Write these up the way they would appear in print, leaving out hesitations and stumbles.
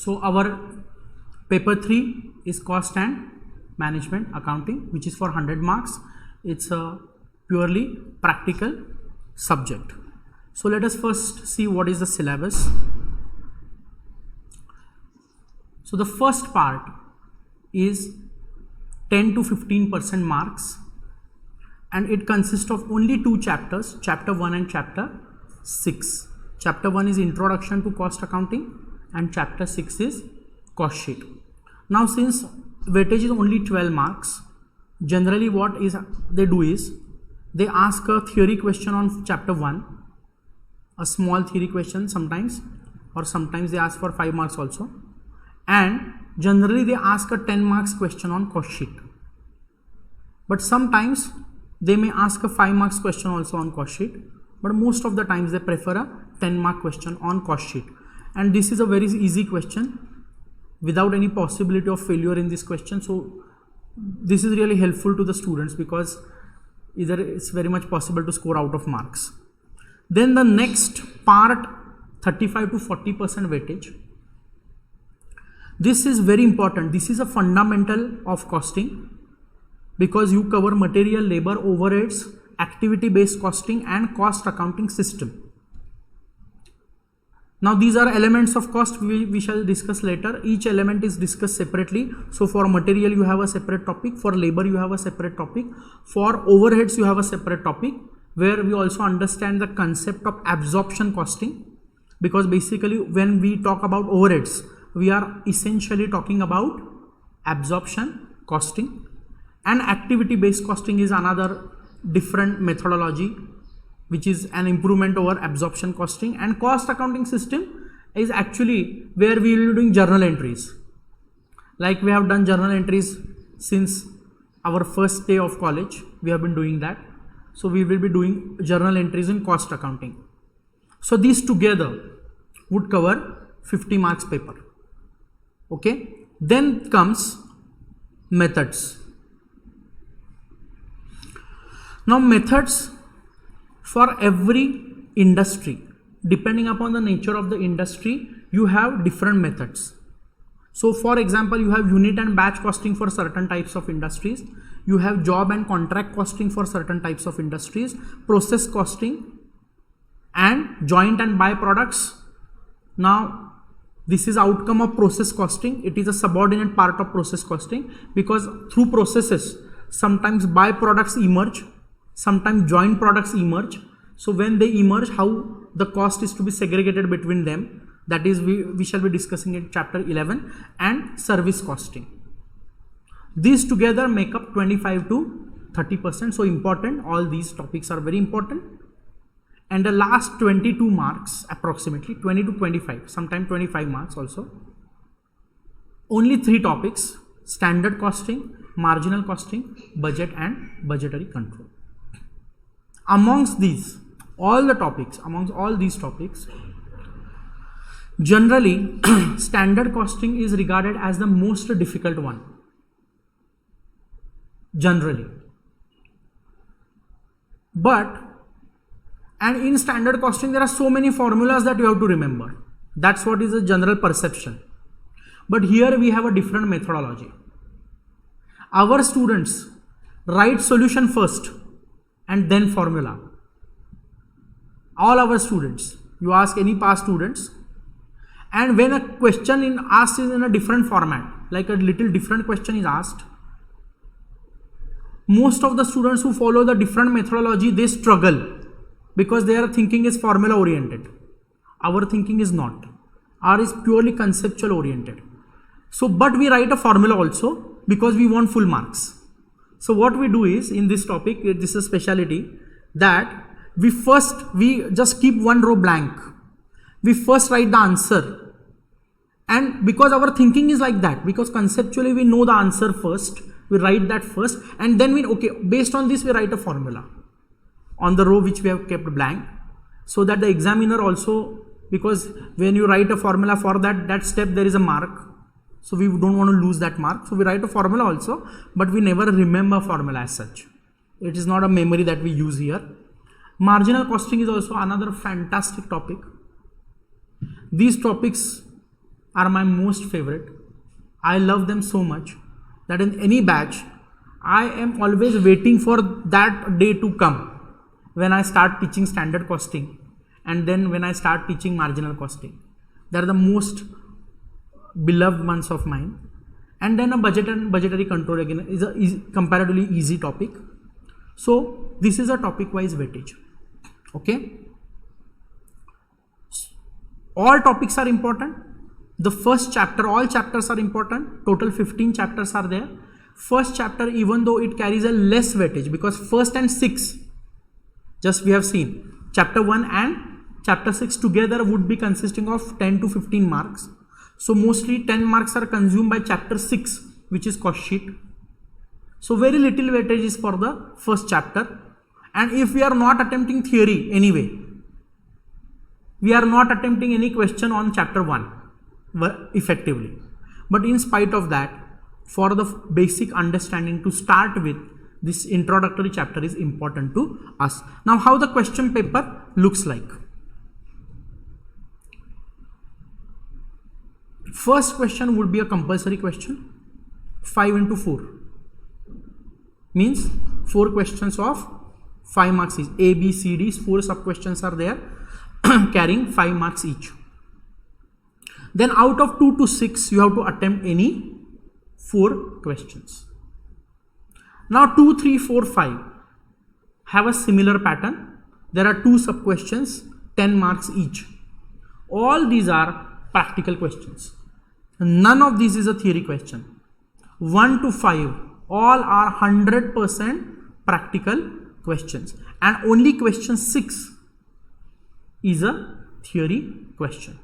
So our paper 3 is cost and management accounting, which is for 100 marks. It's a purely practical subject. So let us first see what is the syllabus. So the first part is 10 to 15% marks, and it consists of only 2 chapters, chapter 1 and chapter 6. Chapter 1 is introduction to cost accounting and chapter 6 is cost sheet. Now since weightage is only 12 marks, generally what is they do is they ask a theory question on chapter 1, a small theory question sometimes, or sometimes they ask for 5 marks also, and generally they ask a 10 marks question on cost sheet. But sometimes they may ask a 5 marks question also on cost sheet, but most of the times they prefer a 10 mark question on cost sheet. And this is a very easy question without any possibility of failure in this question. So this is really helpful to the students because either it's very much possible to score out of marks. Then the next part, 35 to 40% weightage. This is very important. This is a fundamental of costing because you cover material, labor, overheads, activity based costing and cost accounting system. Now these are elements of cost we shall discuss later. Each element is discussed separately. So for material you have a separate topic, for labor you have a separate topic, for overheads you have a separate topic, where we also understand the concept of absorption costing, because basically when we talk about overheads we are essentially talking about absorption costing, and activity based costing is another different methodology which is an improvement over absorption costing. And cost accounting system is actually where we will be doing journal entries. Like we have done journal entries since our first day of college, we have been doing that. So we will be doing journal entries in cost accounting. So these together would cover 50 marks paper. Okay, then comes methods. Now methods, for every industry, depending upon the nature of the industry, you have different methods. So for example, you have unit and batch costing for certain types of industries. You have job and contract costing for certain types of industries, process costing and joint and buy products. Now this is outcome of process costing. It is a subordinate part of process costing because through processes, sometimes buy products emerge, sometimes joint products emerge. So when they emerge, how the cost is to be segregated between them, that is we shall be discussing in chapter 11. And service costing. These together make up 25 to 30%. So important, all these topics are very important. And the last 22 marks, approximately 20 to 25, sometimes 25 marks also. Only 3 topics: standard costing, marginal costing, budget and budgetary control. Amongst these, amongst all these topics, generally standard costing is regarded as the most difficult one. Generally. And in standard costing there are so many formulas that you have to remember. That's what is the general perception. But here we have a different methodology. Our students write solution first and then formula. All our students, you ask any past students, and when a question is asked in a different format, like a little different question is asked, most of the students who follow the different methodology, they struggle because their thinking is formula oriented. Our thinking is not. Ours is purely conceptual oriented. So, but we write a formula also because we want full marks. So what we do is, in this topic, this is a speciality, that we just keep one row blank. We first write the answer, and because our thinking is like that, because conceptually we know the answer first, we write that first, and then based on this we write a formula on the row which we have kept blank, so that the examiner also, because when you write a formula for that step there is a mark, so we don't want to lose that mark, so we write a formula also, but we never remember formula as such. It is not a memory that we use here. Marginal costing is also another fantastic topic. These topics are my most favorite. I love them so much that in any batch, I am always waiting for that day to come when I start teaching standard costing and then when I start teaching marginal costing. They are the most beloved ones of mine. And then a budget and budgetary control again is a comparatively easy topic. So this is a topic wise weightage. Okay. All topics are important. The first chapter, all chapters are important. Total 15 chapters are there. First chapter, even though it carries a less weightage, because first and 6, just we have seen, chapter 1 and chapter 6 together would be consisting of 10 to 15 marks. So mostly 10 marks are consumed by chapter 6, which is cost sheet. So very little weightage is for the first chapter. And if we are not attempting theory anyway, we are not attempting any question on chapter 1 effectively. But in spite of that, for the basic understanding to start with, this introductory chapter is important to us. Now, how the question paper looks like. First question would be a compulsory question, 5 into 4. Means 4 questions of 5 marks each. A, B, C, D, 4 sub questions are there carrying 5 marks each. Then out of 2 to 6, you have to attempt any 4 questions. Now 2, 3, 4, 5 have a similar pattern. There are 2 sub questions, 10 marks each. All these are practical questions. None of these is a theory question. 1 to 5 all are 100% practical questions, and only question 6 is a theory question,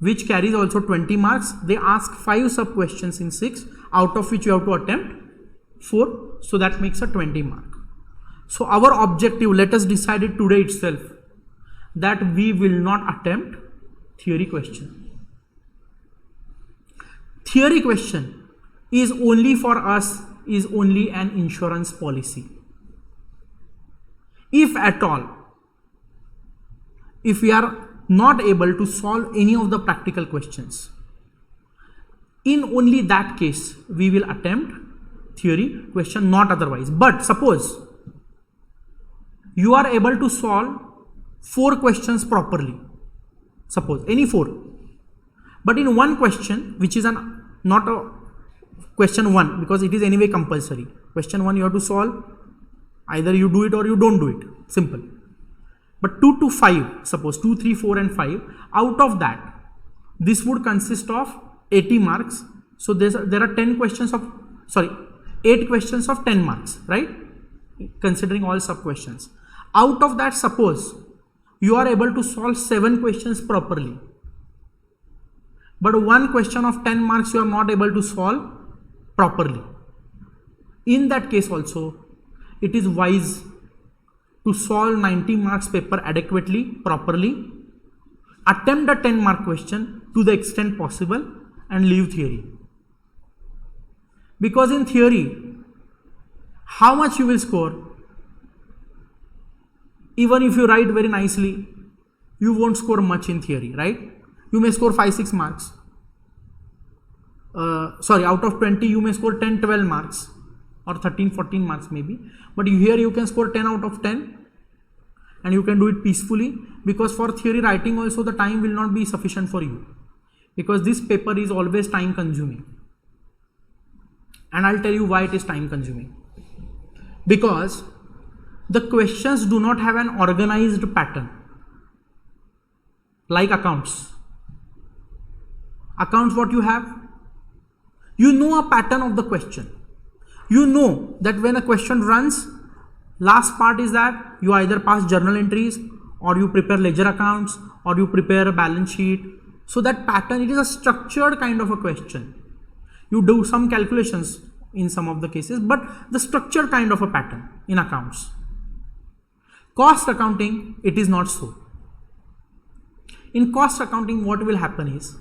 which carries also 20 marks. They ask 5 sub questions in 6, out of which you have to attempt 4, so that makes a 20 mark. So our objective, let us decide it today itself, that we will not attempt theory question. Theory question is only for us, is only an insurance policy. If at all, if we are not able to solve any of the practical questions, in only that case we will attempt theory question, not otherwise. But suppose you are able to solve 4 questions properly, suppose any 4, but in one question, which is not a question 1, because it is anyway compulsory. Question 1 you have to solve, either you do it or you don't do it, simple. But 2 to 5, suppose 2, 3, 4 and 5, out of that, this would consist of 80 marks. So there are 8 questions of 10 marks, right? Considering all sub questions. Out of that, suppose you are able to solve 7 questions properly, but 1 question of 10 marks you are not able to solve properly. In that case also, it is wise to solve 90 marks paper adequately, properly, attempt a 10 mark question to the extent possible, and leave theory. Because in theory, how much you will score, even if you write very nicely, you won't score much in theory, right? You may score 5-6 marks. Out of 20, you may score 10-12 marks or 13-14 marks maybe. But here you can score 10 out of 10 and you can do it peacefully, because for theory writing also the time will not be sufficient for you, because this paper is always time consuming. And I'll tell you why it is time consuming. Because the questions do not have an organized pattern like accounts. Accounts, what you have? You know a pattern of the question. You know that when a question runs, last part is that you either pass journal entries, or you prepare ledger accounts, or you prepare a balance sheet. So that pattern, it is a structured kind of a question. You do some calculations in some of the cases, but the structured kind of a pattern in accounts. Cost accounting, it is not so. In cost accounting, what will happen is,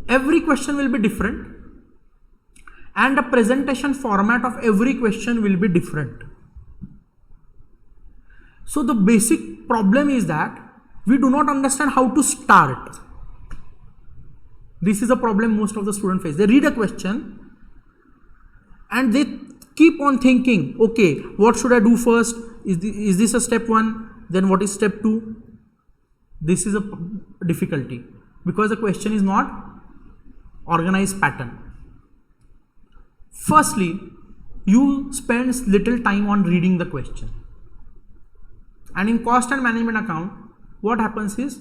every question will be different and the presentation format of every question will be different. So the basic problem is that we do not understand how to start. This is a problem most of the students face. They read a question and they keep on thinking, okay, what should I do first? Is this a step 1? Then what is step 2? This is a difficulty because the question is not organized pattern. Firstly, you spend little time on reading the question. And in cost and management account, what happens is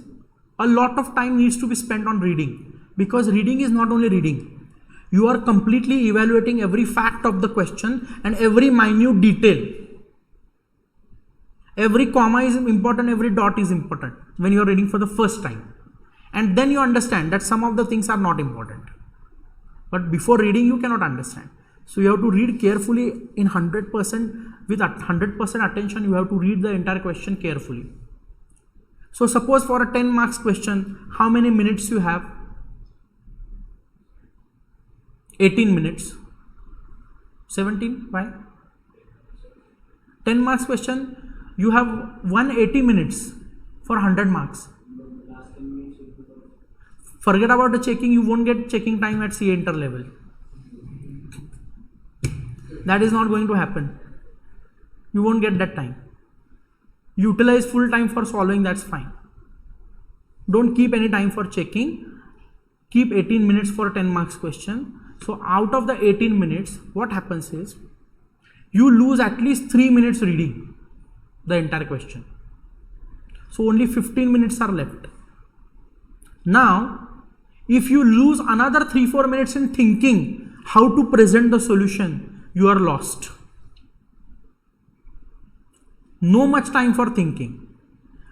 a lot of time needs to be spent on reading, because reading is not only reading. You are completely evaluating every fact of the question and every minute detail. Every comma is important, every dot is important when you are reading for the first time. And then you understand that some of the things are not important. But before reading, you cannot understand. So you have to read carefully in 100%, with 100% attention. You have to read the entire question carefully. So suppose for a 10 marks question, how many minutes you have? 18 minutes. 17, why? 10 marks question, you have 180 minutes for 100 marks. Forget about the checking, you won't get checking time at CA inter level. That is not going to happen. You won't get that time. Utilize full time for solving, that's fine. Don't keep any time for checking. Keep 18 minutes for a 10 marks question. So out of the 18 minutes, what happens is, you lose at least 3 minutes reading the entire question. So only 15 minutes are left. Now, if you lose another 3-4 minutes in thinking how to present the solution, you are lost. No much time for thinking.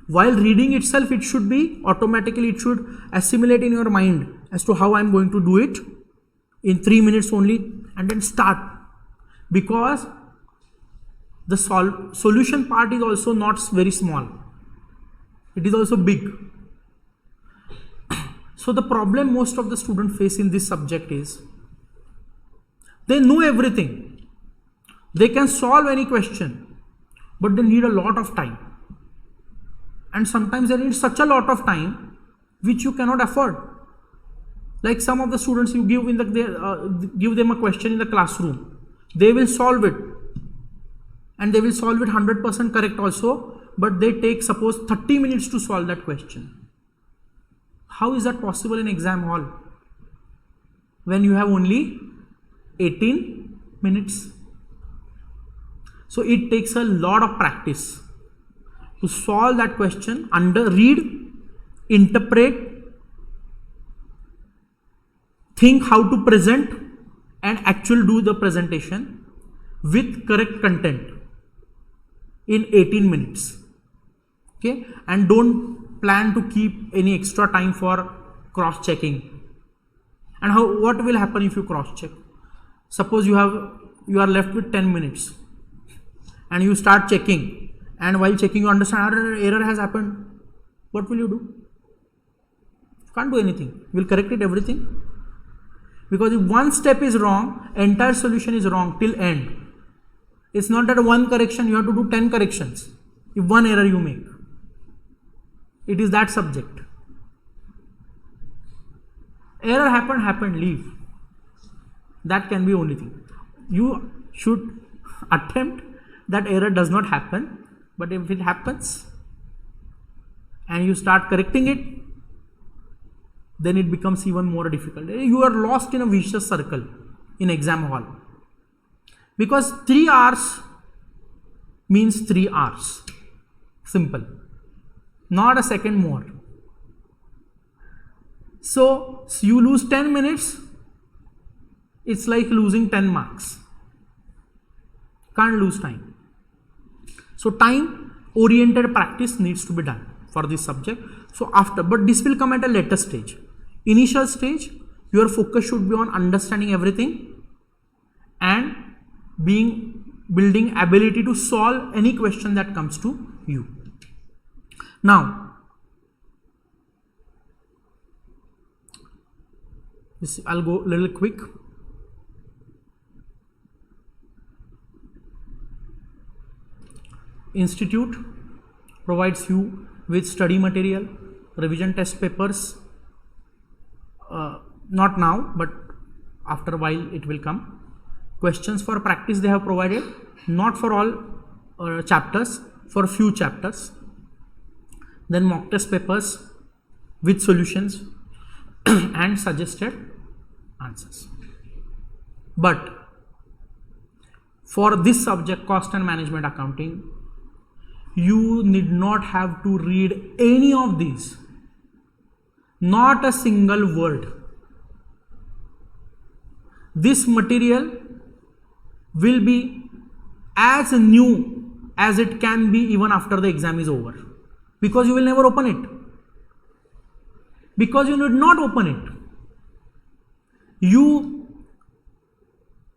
While reading itself, it should be automatically, it should assimilate in your mind as to how I am going to do it in 3 minutes only, and then start. Because the solution part is also not very small. It is also big. So the problem most of the students face in this subject is, they know everything. They can solve any question, but they need a lot of time. And sometimes they need such a lot of time which you cannot afford. Like some of the students, you give give them a question in the classroom, they will solve it, and they will solve it 100% correct also, but they take suppose 30 minutes to solve that question. How is that possible in exam hall when you have only 18 minutes? So it takes a lot of practice to solve that question, read, interpret, think how to present, and actually do the presentation with correct content in 18 minutes. Okay, and don't plan to keep any extra time for cross checking. And what will happen if you cross check? Suppose you are left with 10 minutes and you start checking, and while checking you understand error has happened. What will you do? Can't do anything. You will correct it everything. Because if one step is wrong, entire solution is wrong till end. It's not that one correction, you have to do 10 corrections if one error you make. It is that subject. Error happened, leave. That can be only thing. You should attempt that error does not happen, but if it happens and you start correcting it, then it becomes even more difficult. You are lost in a vicious circle in exam hall. Because 3 hours means 3 hours. Simple. Not a second more. So you lose 10 minutes, it's like losing 10 marks. Can't lose time. So time oriented practice needs to be done for this subject. So but this will come at a later stage. Initial stage, your focus should be on understanding everything and building ability to solve any question that comes to you. Now, I'll go a little quick. Institute provides you with study material, revision test papers, not now, but after a while it will come. Questions for practice they have provided, not for all chapters, for few chapters. Then mock test papers with solutions and suggested answers. But for this subject, cost and management accounting, you need not have to read any of these, not a single word. This material will be as new as it can be even after the exam is over, because you will never open it, because you need not open it. You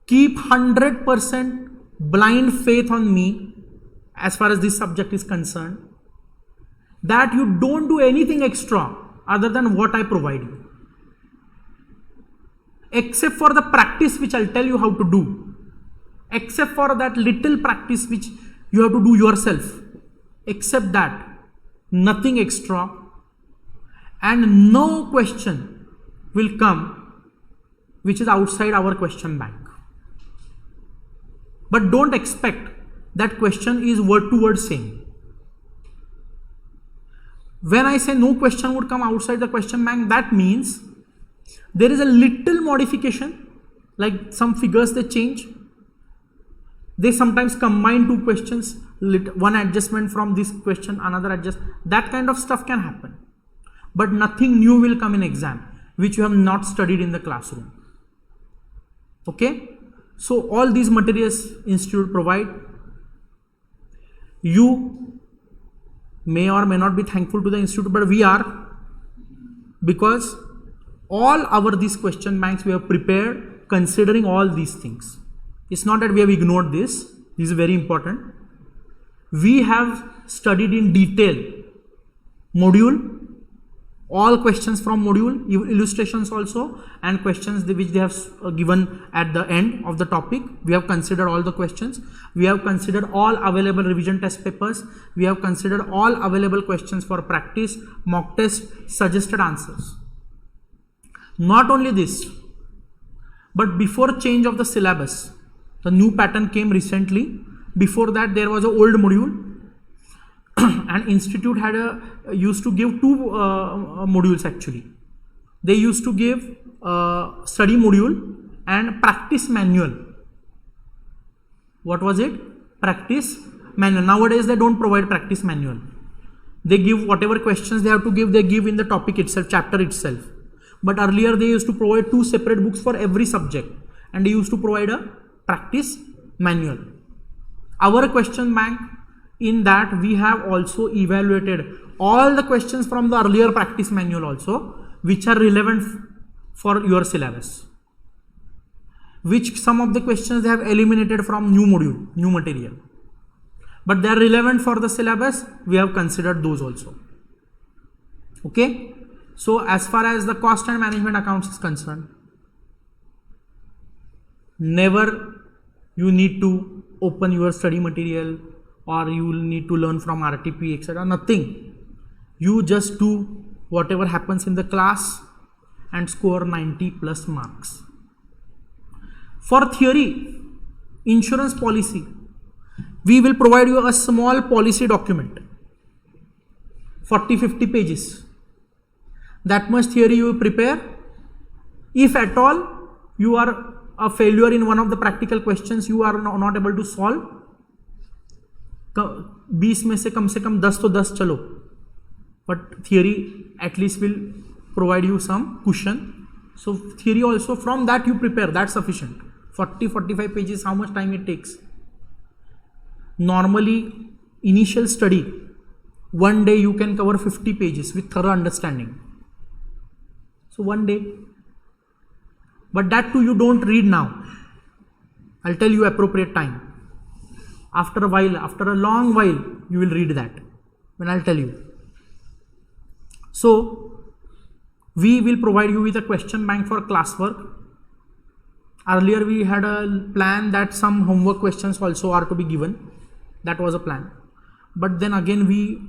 keep 100% blind faith on me as far as this subject is concerned, that you don't do anything extra other than what I provide you, except for the practice which I'll tell you how to do, except for that little practice which you have to do yourself. Except that, nothing extra, and no question will come which is outside our question bank. But don't expect that question is word to word same. When I say no question would come outside the question bank, that means there is a little modification, like some figures they change. They sometimes combine two questions, one adjustment from this question, another adjust. That kind of stuff can happen. But nothing new will come in exam which you have not studied in the classroom. Okay? So all these materials institute provide. You may or may not be thankful to the institute, but we are, because all these question banks we have prepared considering all these things. It's not that we have ignored this. This is very important. We have studied in detail module, all questions from module, illustrations also, and questions which they have given at the end of the topic. We have considered all the questions. We have considered all available revision test papers. We have considered all available questions for practice, mock test, suggested answers. Not only this, but before change of the syllabus, the new pattern came recently. Before that, there was an old module. And institute had used to give two modules actually. They used to give study module and practice manual. What was it? Practice manual. Nowadays they don't provide practice manual. They give whatever questions they have to give, they give in the topic itself, chapter itself. But earlier they used to provide two separate books for every subject, and they used to provide a practice manual. Our question bank, in that we have also evaluated all the questions from the earlier practice manual also, which are relevant for your syllabus. Which some of the questions they have eliminated from new module, new material. But they are relevant for the syllabus, we have considered those also. Okay? So as far as the cost and management accounts is concerned, never you need to open your study material or you will need to learn from RTP, etc. Nothing. You just do whatever happens in the class and score 90 plus marks. For theory, insurance policy, we will provide you a small policy document, 40-50 pages. That much theory you will prepare. If at all you are a failure in one of the practical questions, you are not able to solve, 20 में से कम 10 तो 10 चलो, but theory at least will provide you some cushion. So theory also, from that you prepare, that's sufficient. 40-45 pages, how much time it takes? Normally initial study, one day you can cover 50 pages with thorough understanding. So one day, but that too you don't read now. I'll tell you appropriate time. After a while, after a long while, you will read that when I'll tell you. So we will provide you with a question bank for classwork. Earlier we had a plan that some homework questions also are to be given. That was a plan. But then again we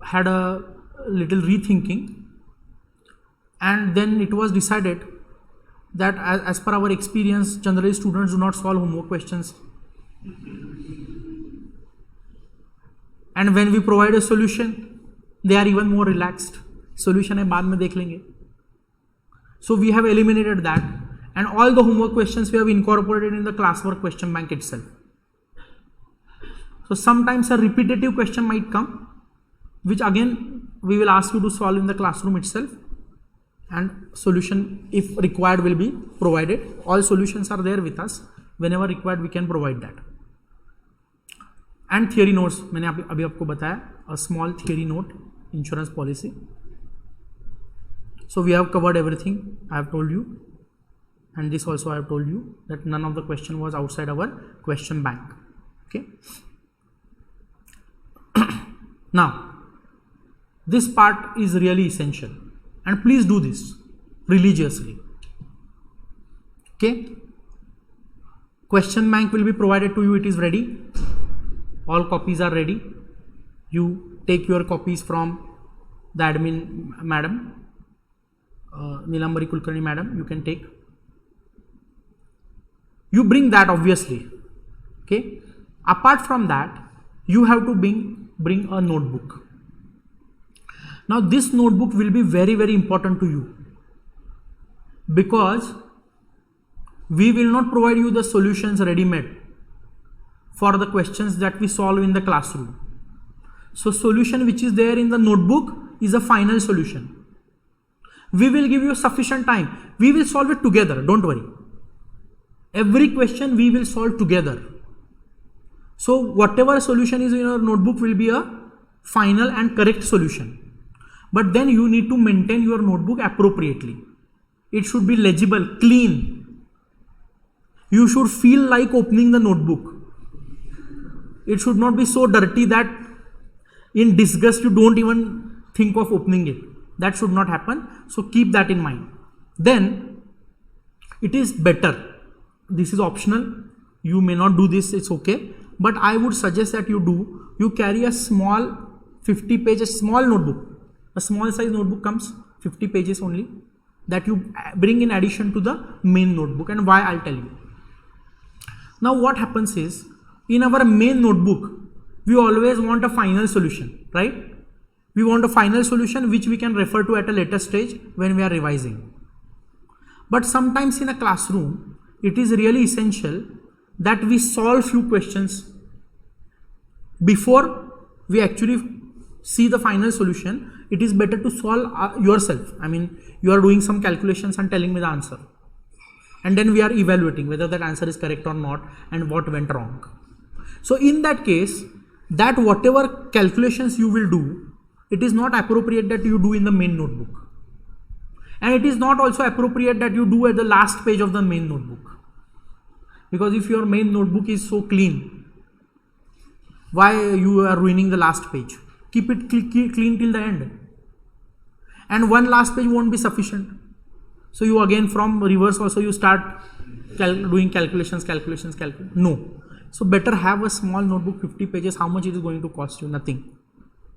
had a little rethinking. and then it was decided that as per our experience, generally students do not solve homework questions, and when we provide a solution, they are even more relaxed. Solution है बाद में देख लेंगे. So we have eliminated that, and all the homework questions we have incorporated in the classwork question bank itself. So sometimes a repetitive question might come, which again we will ask you to solve in the classroom itself, and solution if required will be provided. All solutions are there with us. Whenever required we can provide that. And theory notes, मैंने अभी आपको बताया, a small theory note, insurance policy. So we have covered everything. I have told you, and this also I have told you that none of the question was outside our question bank. Okay. Now this part is really essential, and please do this religiously. Okay. Question bank will be provided to you. It is ready. All copies are ready. You take your copies from the admin madam, Nilambari Kulkarni madam. You can take. You bring that obviously. Okay. Apart from that, you have to bring a notebook. Now this notebook will be very, very important to you, because we will not provide you the solutions ready-made for the questions that we solve in the classroom. So solution which is there in the notebook is a final solution. We will give you sufficient time. We will solve it together. Don't worry. Every question we will solve together. So whatever solution is in your notebook will be a final and correct solution. But then you need to maintain your notebook appropriately. It should be legible, clean. You should feel like opening the notebook. It should not be so dirty that in disgust you don't even think of opening it. That should not happen. So keep that in mind. Then it is better. This is optional. You may not do this, it's okay. But I would suggest that you carry a small 50 pages, small notebook. A small size notebook comes 50 pages only, that you bring in addition to the main notebook, and why I'll tell you. Now what happens is, in our main notebook, we always want a final solution, right? We want a final solution which we can refer to at a later stage when we are revising. But sometimes in a classroom, it is really essential that we solve few questions before we actually see the final solution. It is better to solve yourself. I mean, you are doing some calculations and telling me the answer, and then we are evaluating whether that answer is correct or not and what went wrong. So in that case, that whatever calculations you will do, it is not appropriate that you do in the main notebook, and it is not also appropriate that you do at the last page of the main notebook, because if your main notebook is so clean, why you are ruining the last page? Keep it clean till the end, and one last page won't be sufficient. So you again from reverse also you start doing calculations. No. So better have a small notebook, 50 pages. How much it is going to cost you? Nothing.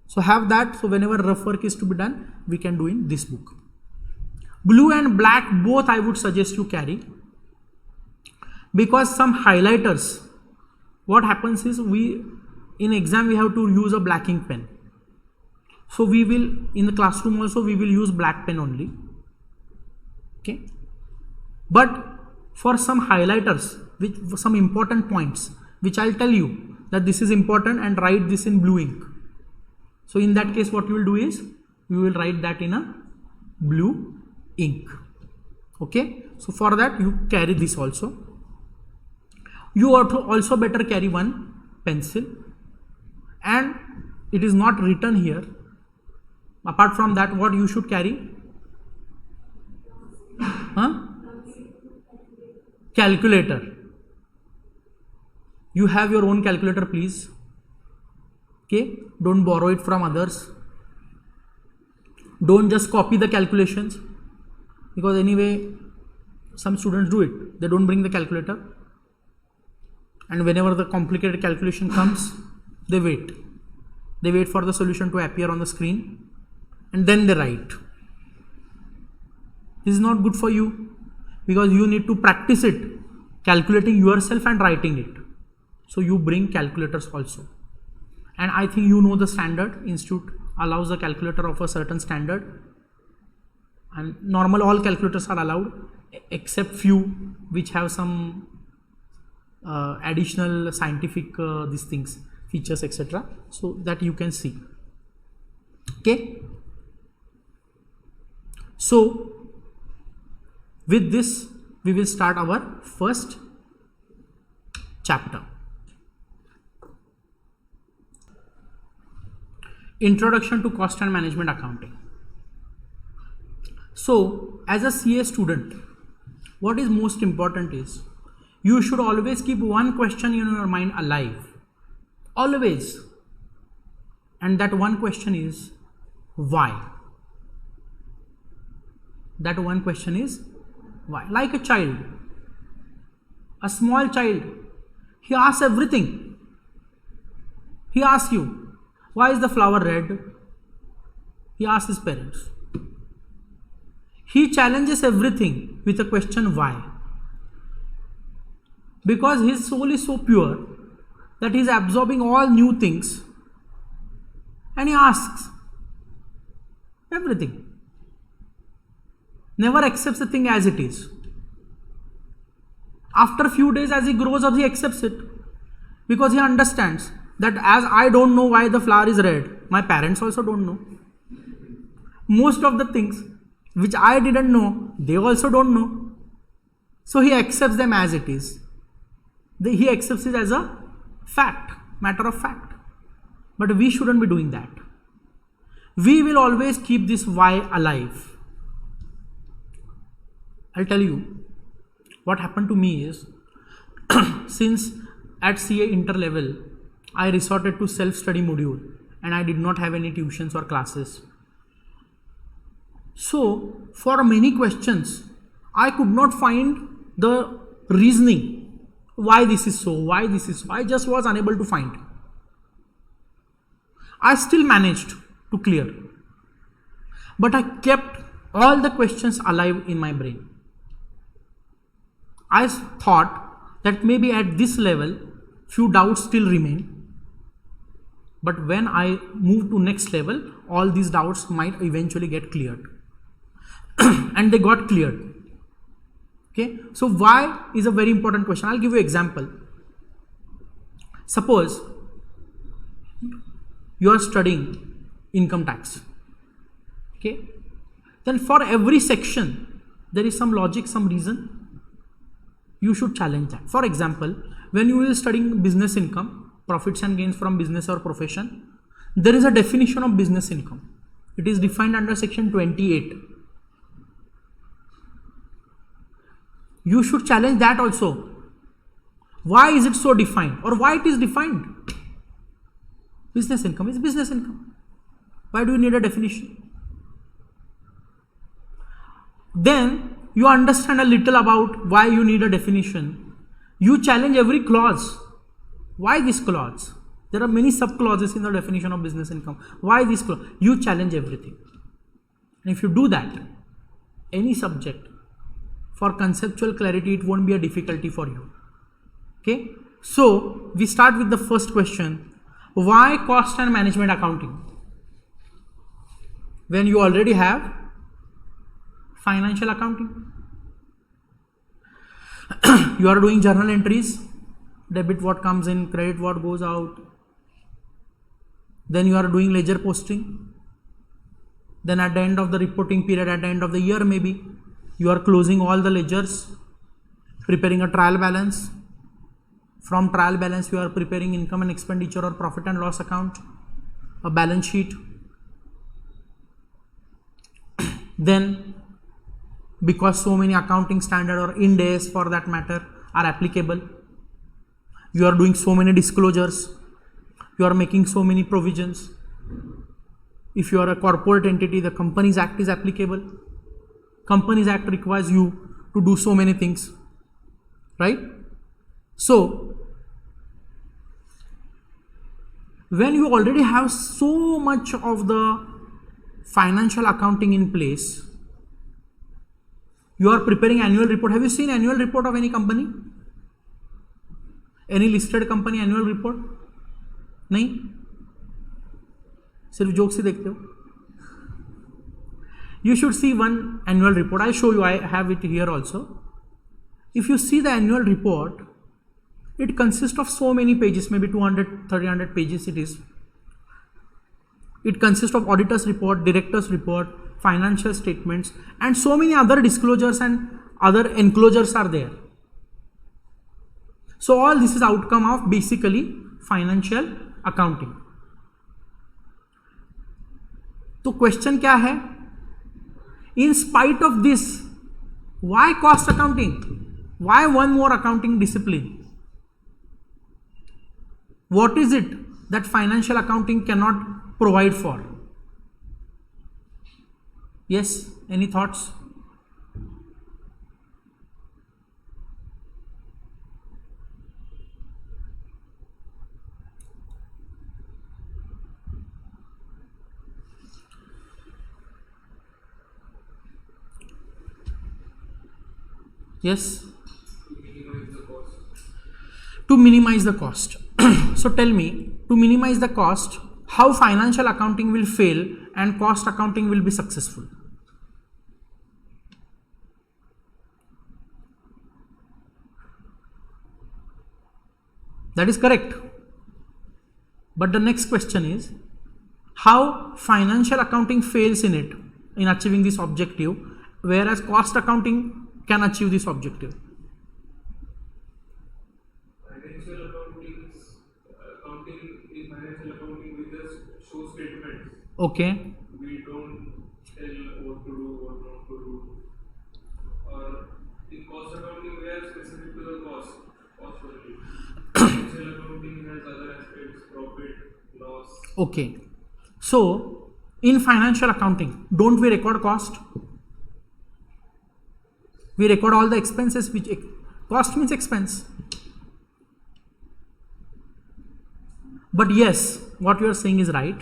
So have that. So whenever rough work is to be done, we can do in this book. Blue and black both I would suggest you carry, because some highlighters, what happens is in exam we have to use a black ink pen. So we will, in the classroom also, we will use black pen only. Okay. But for some highlighters, some important points, which I'll tell you that this is important, and write this in blue ink. So in that case, what you will do is, you will write that in a blue ink. Okay. So for that, you carry this also. You also better carry one pencil, and it is not written here. Apart from that, what you should carry? Calculator. You have your own calculator, please. Okay, don't borrow it from others. Don't just copy the calculations, because anyway some students do it. They don't bring the calculator, and whenever the complicated calculation comes, they wait for the solution to appear on the screen, and then they write. This is not good for you because you need to practice it, calculating yourself and writing it. So you bring calculators also. And I think you know the standard. Institute allows the calculator of a certain standard. And normal all calculators are allowed except few which have some additional scientific these things, features, etc. So that you can see. Okay. So with this we will start our first chapter. Introduction to Cost and Management Accounting. So as a CA student, what is most important is you should always keep one question in your mind alive. Always. And that one question is why? That one question is why? Like a child, a small child, he asks everything. He asks you, why is the flower red? He asks his parents. He challenges everything with a question why? Because his soul is so pure that he is absorbing all new things and he asks everything. Never accepts the thing as it is. After a few days, as he grows up, he accepts it because he understands that as I don't know why the flower is red, my parents also don't know. Most of the things which I didn't know, they also don't know. So he accepts them as it is. He accepts it as a fact, matter of fact. But we shouldn't be doing that. We will always keep this why alive. I'll tell you what happened to me is since at CA inter level I resorted to self-study module and I did not have any tuitions or classes. So for many questions I could not find the reasoning why this is so, why this is so. I just was unable to find. I still managed to clear, but I kept all the questions alive in my brain. I thought that maybe at this level few doubts still remain, but when I move to next level all these doubts might eventually get cleared. And they got cleared. Okay, so why is a very important question. I'll give you an example. Suppose you are studying income tax. Okay, then for every section there is some logic, some reason. You should challenge that. For example, when you are studying business income, profits and gains from business or profession, there is a definition of business income. It is defined under section 28. You should challenge that also. Why is it so defined, or why it is defined? Business income is business income. Why do you need a definition? Then you understand a little about why you need a definition. You challenge every clause. Why this clause? There are many sub clauses in the definition of business income. Why this clause? You challenge everything. And if you do that, any subject, for conceptual clarity, it won't be a difficulty for you. Okay, so we start with the first question. Why cost and management accounting? When you already have financial accounting. You are doing journal entries, debit what comes in, credit what goes out. Then you are doing ledger posting. Then at the end of the reporting period, at the end of the year maybe, you are closing all the ledgers, preparing a trial balance. From trial balance, you are preparing income and expenditure or profit and loss account, a balance sheet. Then, because so many accounting standard or Ind AS for that matter are applicable, you are doing so many disclosures, you are making so many provisions. If you are a corporate entity, the Companies Act is applicable. Companies Act requires you to do so many things, right? So, when you already have so much of the financial accounting in place, You are preparing annual report. Have you seen annual report of any company? Any listed company annual report? नहीं, सिर्फ joke से देखते हो. You should see one annual report. I show you. I have it here also. If you see the annual report, it consists of so many pages, maybe 200, 300 pages it is. It consists of auditor's report, director's report, financial statements, and so many other disclosures and other enclosures are there. So all this is outcome of basically financial accounting. तो question क्या है? In spite of this, why cost accounting? Why one more accounting discipline? What is it that financial accounting cannot provide for? Yes, any thoughts? Yes? To minimize the cost. So tell me, to minimize the cost, how financial accounting will fail and cost accounting will be successful? That is correct. But the next question is, how financial accounting fails in it, in achieving this objective, whereas cost accounting can achieve this objective? Financial accounting in financial accounting we just show statements. Okay. We don't tell what to do, what not to do. Or in cost accounting we are specific to the cost only. Financial accounting has other aspects, profit, loss. Okay. So in financial accounting, don't we record cost? We record all the expenses, which cost means expense. But yes, what you are saying is right.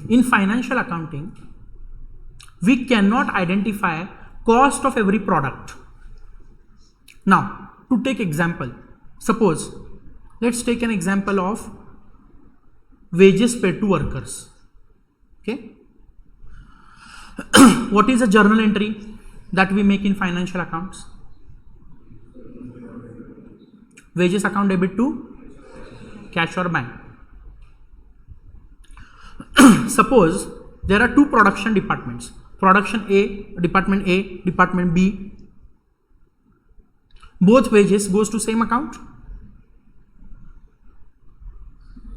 In financial accounting, we cannot identify cost of every product. Now, to take example, suppose, let's take an example of wages paid to workers. Okay. What is a journal entry that we make in financial accounts? Wages account debit to cash or bank. Suppose there are two production departments, production A, department B. Both wages goes to same account.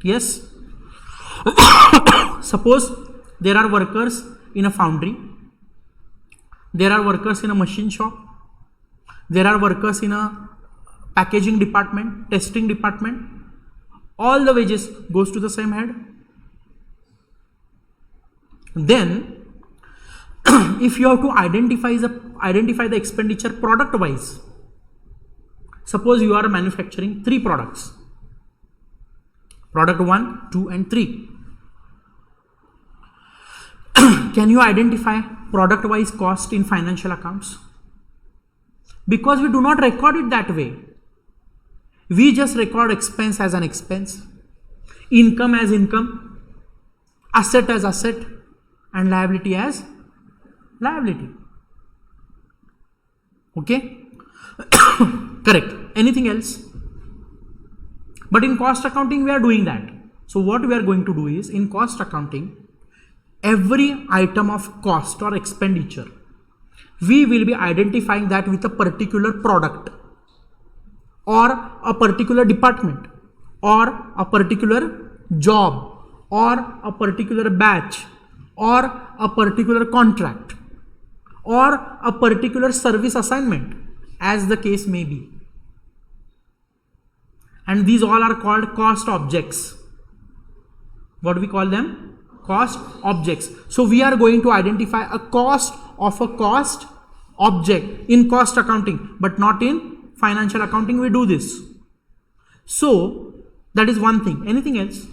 Yes. Suppose there are workers in a foundry, there are workers in a machine shop, there are workers in a packaging department, testing department. All the wages goes to the same head. Then if you have to identify the expenditure product wise, suppose you are manufacturing 3 products, product 1, 2 and 3. Can you identify product wise cost in financial accounts? Because we do not record it that way. We just record expense as an expense, income as income, asset as asset, and liability as liability. Okay? Correct. Anything else? But in cost accounting we are doing that. So what we are going to do is, in cost accounting, every item of cost or expenditure, we will be identifying that with a particular product or a particular department or a particular job or a particular batch or a particular contract or a particular service assignment, as the case may be. And these all are called cost objects. What do we call them? Cost objects. So we are going to identify a cost of a cost object in cost accounting, but not in financial accounting we do this. So that is one thing. Anything else?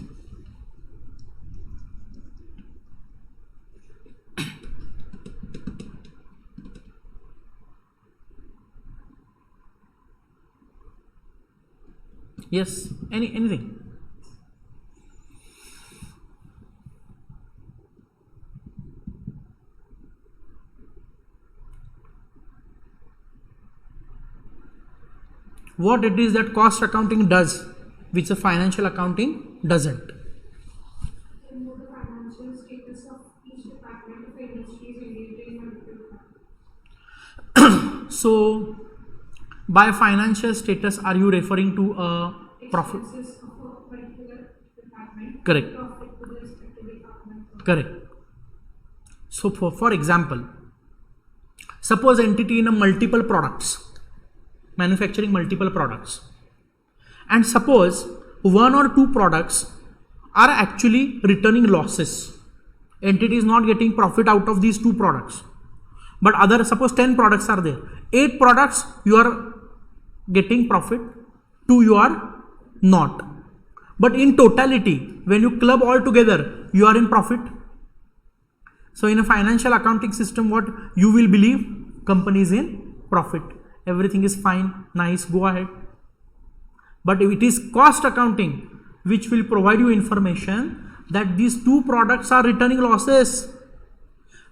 Yes, anything. What it is that cost accounting does, which the financial accounting doesn't. And know the financial status of each department of industry is engaged in multiple departments. So, by financial status, are you referring to a profit? Expenses of a particular department. Correct. Profit to the respective department. Correct. So, for example, suppose entity in a multiple products, manufacturing multiple products, and suppose one or two products are actually returning losses. Entity is not getting profit out of these two products, but other, suppose 10 products are there, 8 products you are getting profit, 2 you are not, but in totality when you club all together you are in profit. So in a financial accounting system, what you will believe, company is in profit, everything is fine, nice, go ahead. But if it is cost accounting which will provide you information that these two products are returning losses,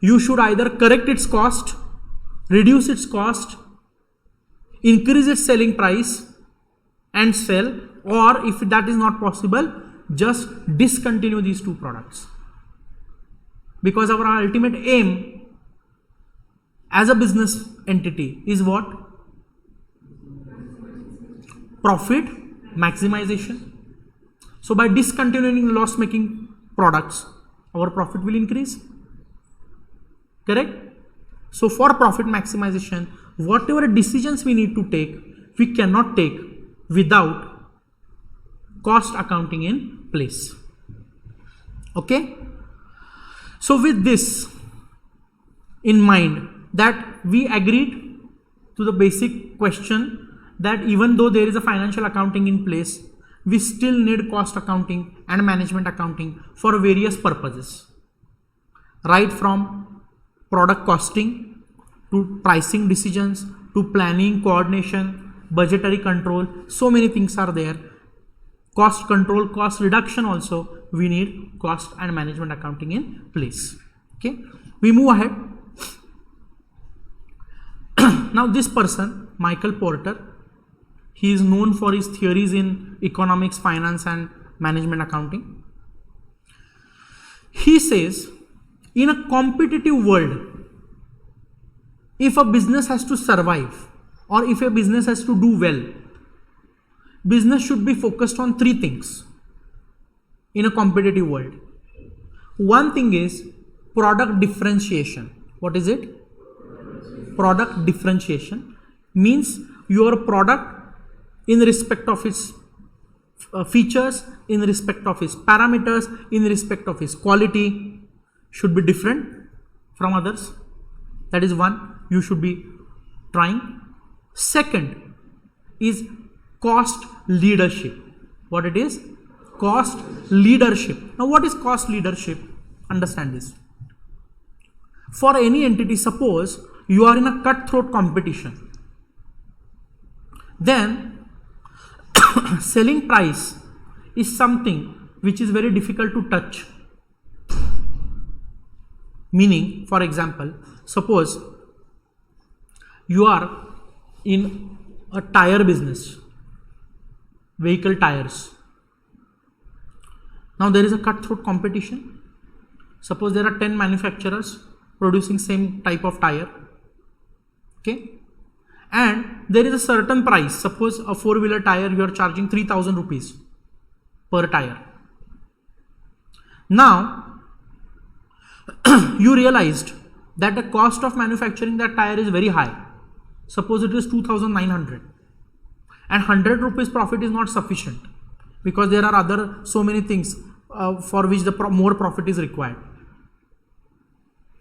you should either correct its cost, reduce its cost, increase its selling price and sell, or if that is not possible, just discontinue these two products. Because our ultimate aim as a business entity is what? Profit maximization. So by discontinuing loss making products, our profit will increase. Correct? So for profit maximization, whatever decisions we need to take, we cannot take without cost accounting in place. Okay? So with this in mind, that we agreed to the basic question that even though there is a financial accounting in place, we still need cost accounting and management accounting for various purposes. Right from product costing to pricing decisions to planning, coordination, budgetary control, so many things are there. Cost control, cost reduction also, we need cost and management accounting in place. Okay, we move ahead. Now this person, Michael Porter, he is known for his theories in economics, finance and management accounting. He says, in a competitive world, if a business has to survive or if a business has to do well, business should be focused on 3 things in a competitive world. One thing is product differentiation. What is it? Product differentiation means your product in respect of its features, in respect of its parameters, in respect of its quality should be different from others. That is one you should be trying. Second is cost leadership. What it is? Cost leadership. Now what is cost leadership? Understand this. For any entity, suppose you are in a cutthroat competition, then selling price is something which is very difficult to touch. Meaning, for example, suppose you are in a tire business, vehicle tires. Now there is a cutthroat competition. Suppose there are 10 manufacturers producing same type of tire. Okay, and there is a certain price. Suppose a 4-wheeler tire you are charging 3,000 rupees per tire. Now you realized that the cost of manufacturing that tire is very high. Suppose it is 2,900 and 100 rupees profit is not sufficient because there are other so many things for which the more profit is required.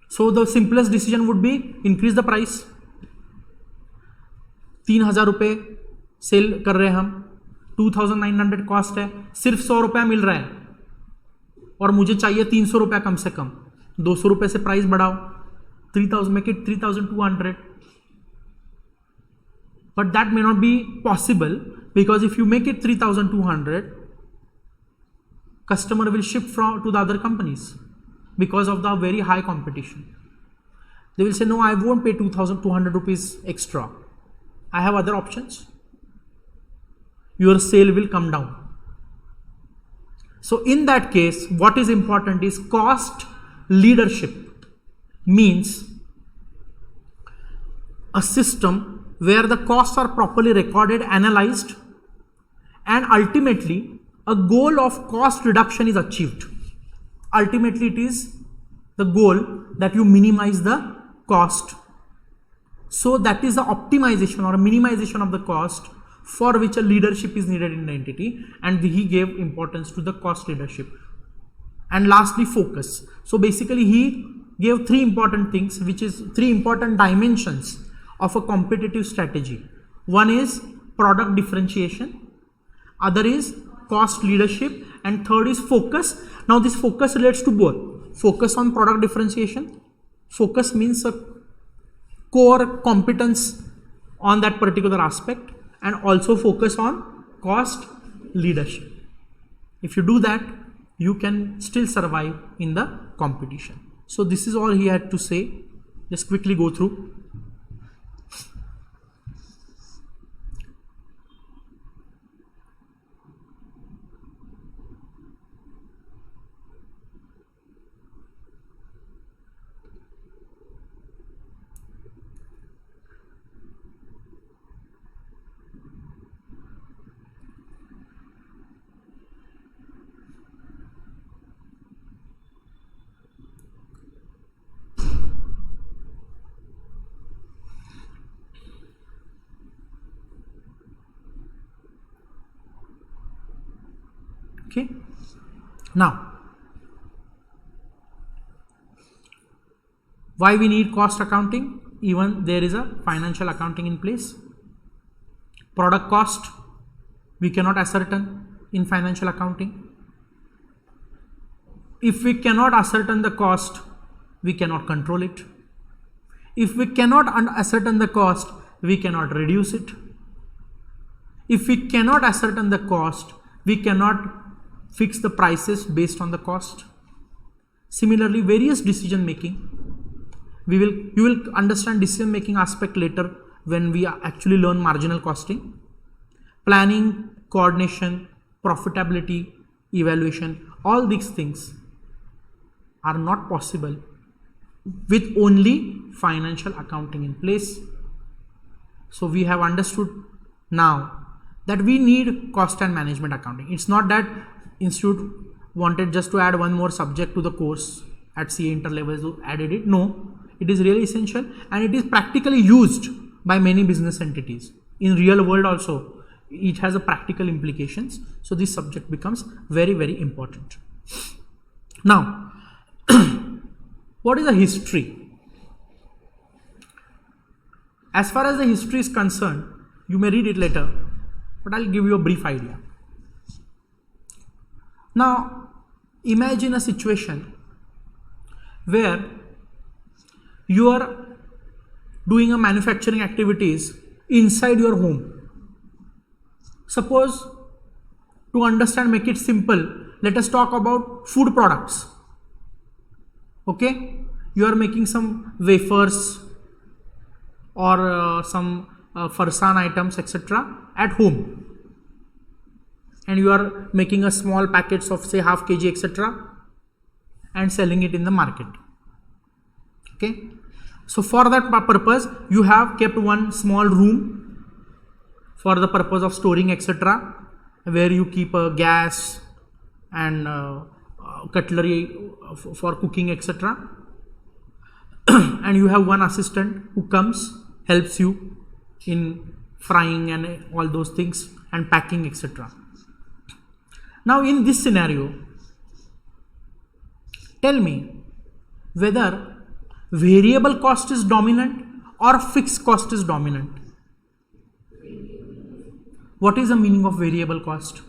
So the simplest decision would be increase the price. 3,000 रुपये cell कर रहे हैं हम, 2,900 cost है, सिर्फ 100 रुपया मिल रहा है और मुझे चाहिए 300 रुपया कम से कम, 200 रुपये से प्राइस बढ़ाओ, 3,000 make it 3,200. But that may not be possible because if you make it 3,200, customer will shift from to the other companies because of the very high competition. They will say, no, I won't pay 2,200 rupees extra. I have other options. Your sale will come down. So in that case, what is important is cost leadership. Means a system where the costs are properly recorded, analyzed, and ultimately a goal of cost reduction is achieved. Ultimately, it is the goal that you minimize the cost. So that is the optimization or minimization of the cost for which a leadership is needed in the entity, and he gave importance to the cost leadership. And lastly, focus. So basically he gave three important things, which is three important dimensions of a competitive strategy. One is product differentiation, other is cost leadership, and third is focus. Now this focus relates to both. Focus on product differentiation. Focus means a core competence on that particular aspect, and also focus on cost leadership. If you do that, you can still survive in the competition. So this is all he had to say. Just quickly go through. Okay. Now, why we need cost accounting? Even there is a financial accounting in place. Product cost we cannot ascertain in financial accounting. If we cannot ascertain the cost, we cannot control it. If we cannot ascertain the cost, we cannot reduce it. If we cannot ascertain the cost, we cannot fix the prices based on the cost. Similarly, various decision making. You will understand decision making aspect later when we actually learn marginal costing. Planning, coordination, profitability, evaluation, all these things are not possible with only financial accounting in place. So we have understood now that we need cost and management accounting. It's not that institute wanted just to add one more subject to the course at CA interlevel, so added it. No, it is really essential, and it is practically used by many business entities. In real world also, it has a practical implications. So this subject becomes very, very important. Now, what is the history? As far as the history is concerned, you may read it later, but I'll give you a brief idea. Now, imagine a situation where you are doing a manufacturing activities inside your home. Suppose, to understand, make it simple, let us talk about food products. Okay, you are making some wafers or some farsan items, etc. at home, and you are making a small packets of say half kg, etc., and selling it in the market. Okay, so for that purpose you have kept one small room for the purpose of storing, etc., where you keep a gas and cutlery for cooking, etc. And you have one assistant who comes, helps you in frying and all those things and packing, etc. Now in this scenario, tell me whether variable cost is dominant or fixed cost is dominant. What is the meaning of variable cost?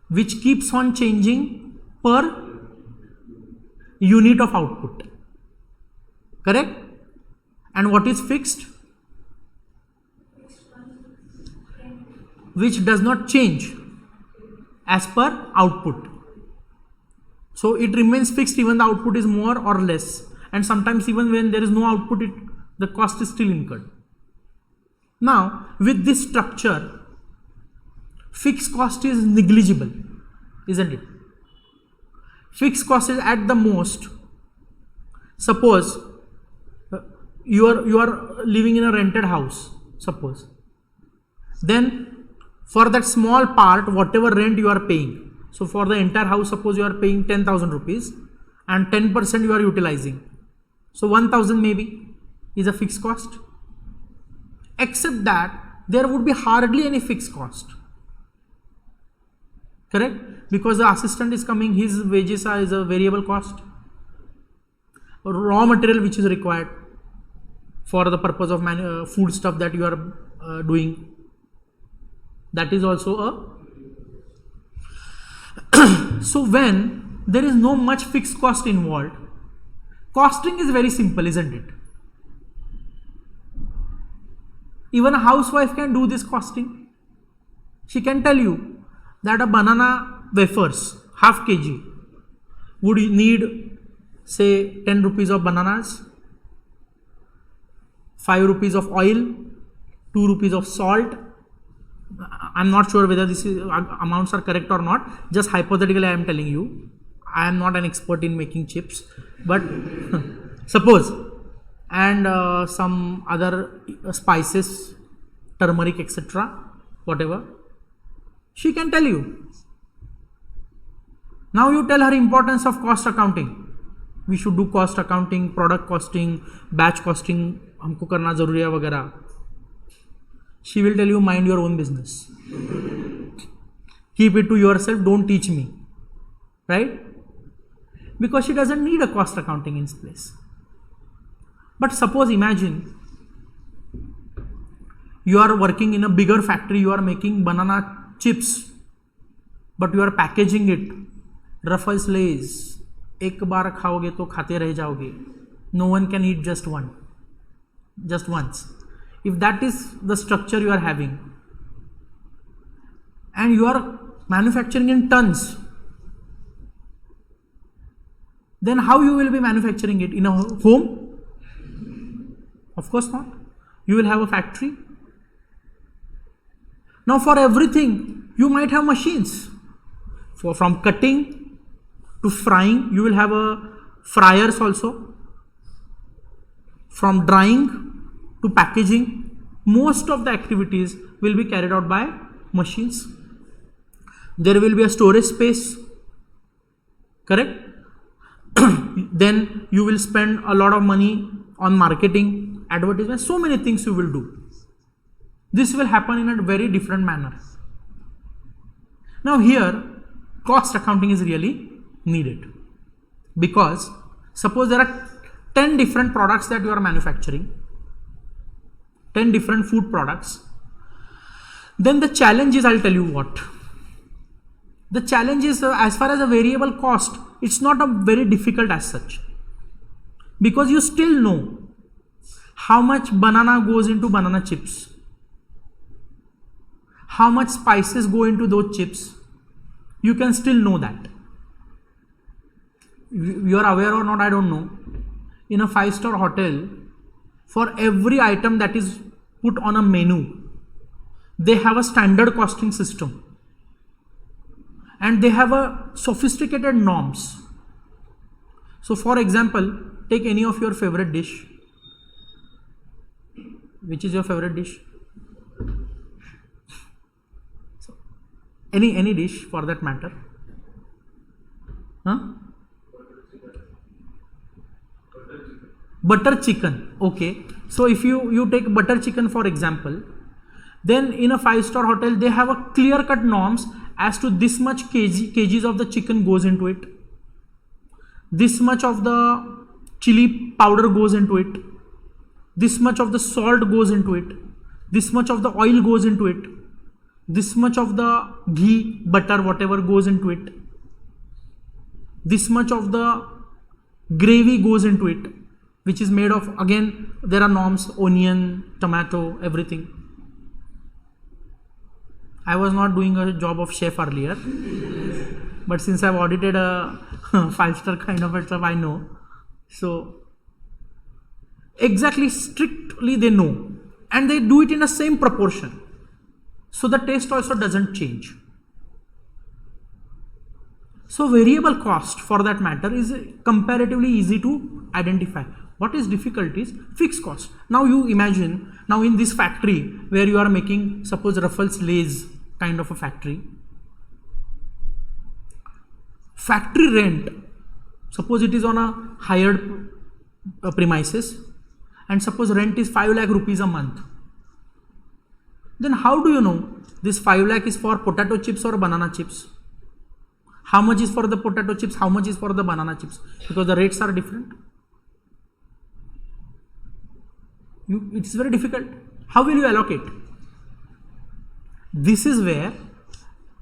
Which keeps on changing per unit of output. Correct? And what is fixed? which does not change as per output. So it remains fixed even the output is more or less, and sometimes even when there is no output, the cost is still incurred. Now with this structure, fixed cost is negligible, isn't it? Fixed cost is at the most, suppose you are living in a rented house, suppose, then for that small part whatever rent you are paying, so for the entire house suppose you are paying 10,000 rupees and 10% you are utilizing, so 1,000 maybe is a fixed cost, except that there would be hardly any fixed cost, correct? Because the assistant is coming, his wages is a variable cost, raw material which is required for the purpose of food stuff that you are doing, that is also a so when there is no much fixed cost involved, costing is very simple, isn't it? Even a housewife can do this costing. She can tell you that a banana wafers half kg would need say 10 rupees of bananas, 5 rupees of oil, 2 rupees of salt. I am not sure whether this amounts are correct or not, just hypothetically I am telling you. I am not an expert in making chips, but suppose, and some other spices, turmeric, etc., whatever, she can tell you. Now you tell her importance of cost accounting. We should do cost accounting, product costing, batch costing, हमको करना जरूरी है वगैरह. She will tell you, mind your own business. Keep it to yourself, don't teach me. Right? Because she doesn't need a cost accounting in place. But suppose, imagine, you are working in a bigger factory, you are making banana chips, but you are packaging it, Ruffles Lays, एक बार खाओगे तो खाते रह जाओगे. No one can eat just once. If that is the structure you are having, and you are manufacturing in tons, then how you will be manufacturing it? In a home? Of course not. You will have a factory. Now for everything you might have machines. From cutting to frying, you will have fryers also. From drying to packaging, most of the activities will be carried out by machines. There will be a storage space, correct? Then you will spend a lot of money on marketing, advertisement, so many things you will do. This will happen in a very different manner. Now here, cost accounting is really needed, because suppose there are 10 different products that you are manufacturing, 10 different food products, then the challenge is, I'll tell you what. The challenge is, as far as a variable cost, it's not a very difficult as such, because you still know how much banana goes into banana chips, how much spices go into those chips. You can still know that. You are aware or not, I don't know. In a 5-star hotel, for every item that is put on a menu, they have a standard costing system, and they have a sophisticated norms. So for example, take any of your favorite dish. Which is your favorite dish? So, any dish for that matter. Huh? Butter chicken. Okay. So if you take butter chicken for example, then in a 5-star hotel they have a clear-cut norms as to this much kgs of the chicken goes into it, this much of the chili powder goes into it, this much of the salt goes into it, this much of the oil goes into it, this much of the ghee, butter, whatever goes into it, this much of the gravy goes into it, which is made of, again there are norms, onion, tomato, everything. I was not doing a job of chef earlier, but since I've audited a 5-star kind of stuff, I know. So exactly, strictly they know, and they do it in the same proportion. So the taste also doesn't change. So variable cost for that matter is comparatively easy to identify. What is difficult is fixed cost. Now you imagine, now in this factory where you are making, suppose Ruffles Lays kind of a factory rent, suppose it is on a hired premises, and suppose rent is 5 lakh rupees a month. Then how do you know this 5 lakh is for potato chips or banana chips? How much is for the potato chips? How much is for the banana chips? Because the rates are different. It's very difficult. How will you allocate? This is where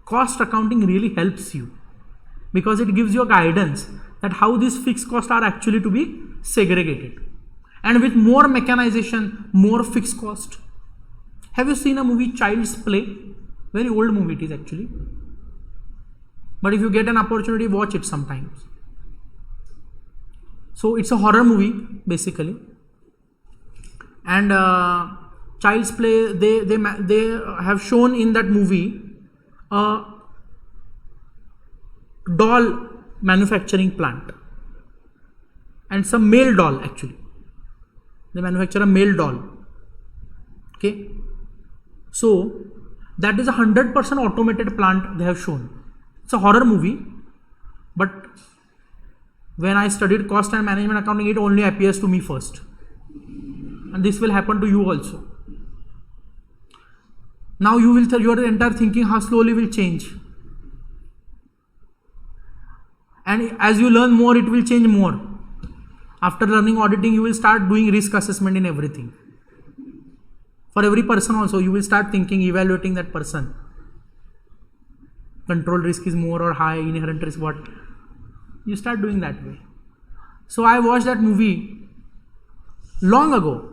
cost accounting really helps you, because it gives you a guidance that how these fixed costs are actually to be segregated. And with more mechanization, more fixed cost. Have you seen a movie Child's Play? Very old movie it is actually. But if you get an opportunity, watch it sometimes. So it's a horror movie basically. And Child's Play, they have shown in that movie a doll manufacturing plant, and some male doll actually. They manufacture a male doll. Okay. So that is a 100% automated plant they have shown. It's a horror movie, but when I studied cost and management accounting, it only appears to me first. And this will happen to you also. Now you will tell your entire thinking how slowly will change. And as you learn more, it will change more. After learning auditing, you will start doing risk assessment in everything. For every person also, you will start thinking, evaluating that person. Control risk is more or high, inherent risk what. You start doing that way. So I watched that movie long ago.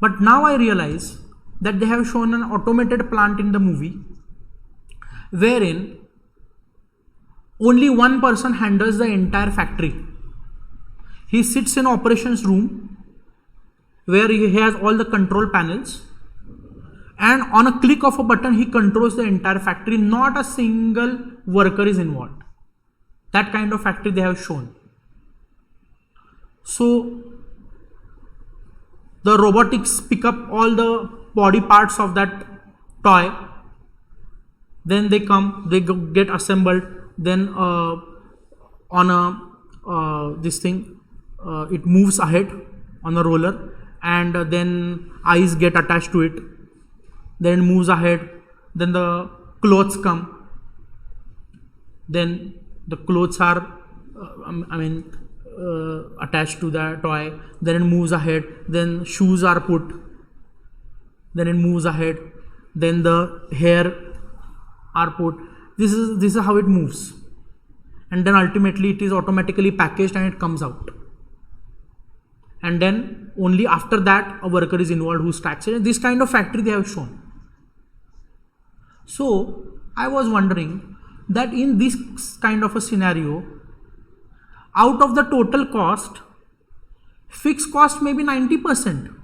But now I realize that they have shown an automated plant in the movie wherein only one person handles the entire factory. He sits in operations room where he has all the control panels, and on a click of a button he controls the entire factory. Not a single worker is involved. That kind of factory they have shown. So the robotics pick up all the body parts of that toy, then they come, they get assembled, then on a this thing it moves ahead on a roller, and then eyes get attached to it, then it moves ahead, then the clothes come, then the clothes are attached to the toy, then it moves ahead, then shoes are put, then it moves ahead, then the hair are put. This is how it moves, and then ultimately it is automatically packaged and it comes out, and then only after that a worker is involved who stacks it. This kind of factory they have shown. So I was wondering that in this kind of a scenario, out of the total cost, fixed cost may be 90%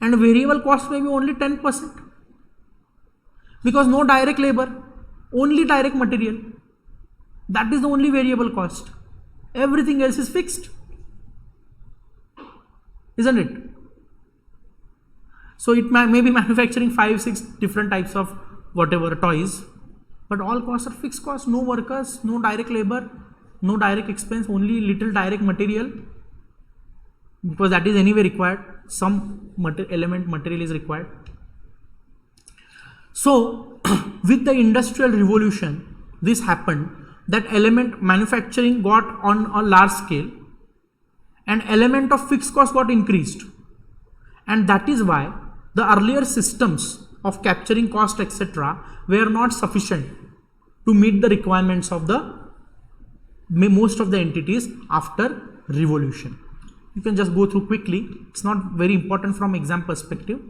and variable cost may be only 10%, because no direct labor, only direct material. That is the only variable cost. Everything else is fixed, isn't it? So it may be manufacturing 5-6 different types of whatever toys, but all costs are fixed costs. No workers, no direct labor, no direct expense, only little direct material, because that is anyway required. Some material is required. So with the industrial revolution, this happened, that element manufacturing got on a large scale, and element of fixed cost got increased, and that is why the earlier systems of capturing cost etc. were not sufficient to meet the requirements of the most of the entities after revolution. You can just go through quickly, it's not very important from exam perspective.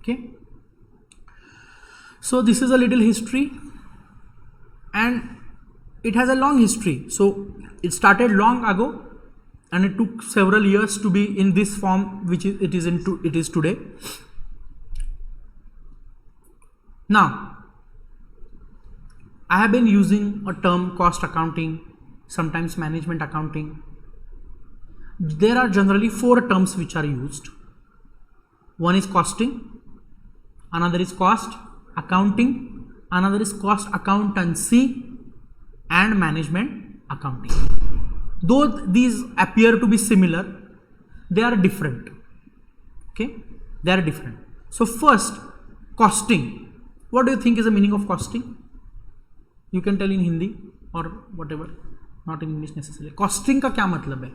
Okay, so this is a little history, and it has a long history. So it started long ago, and it took several years to be in this form which it is today. Now, I have been using a term cost accounting, sometimes management accounting. There are generally 4 terms which are used. One is costing, another is cost accounting, another is cost accountancy, and management accounting. Though these appear to be similar, they are different. Okay, they are different. So first, costing. What do you think is the meaning of costing? You can tell in Hindi or whatever, not in English necessarily. Costing का क्या मतलब है?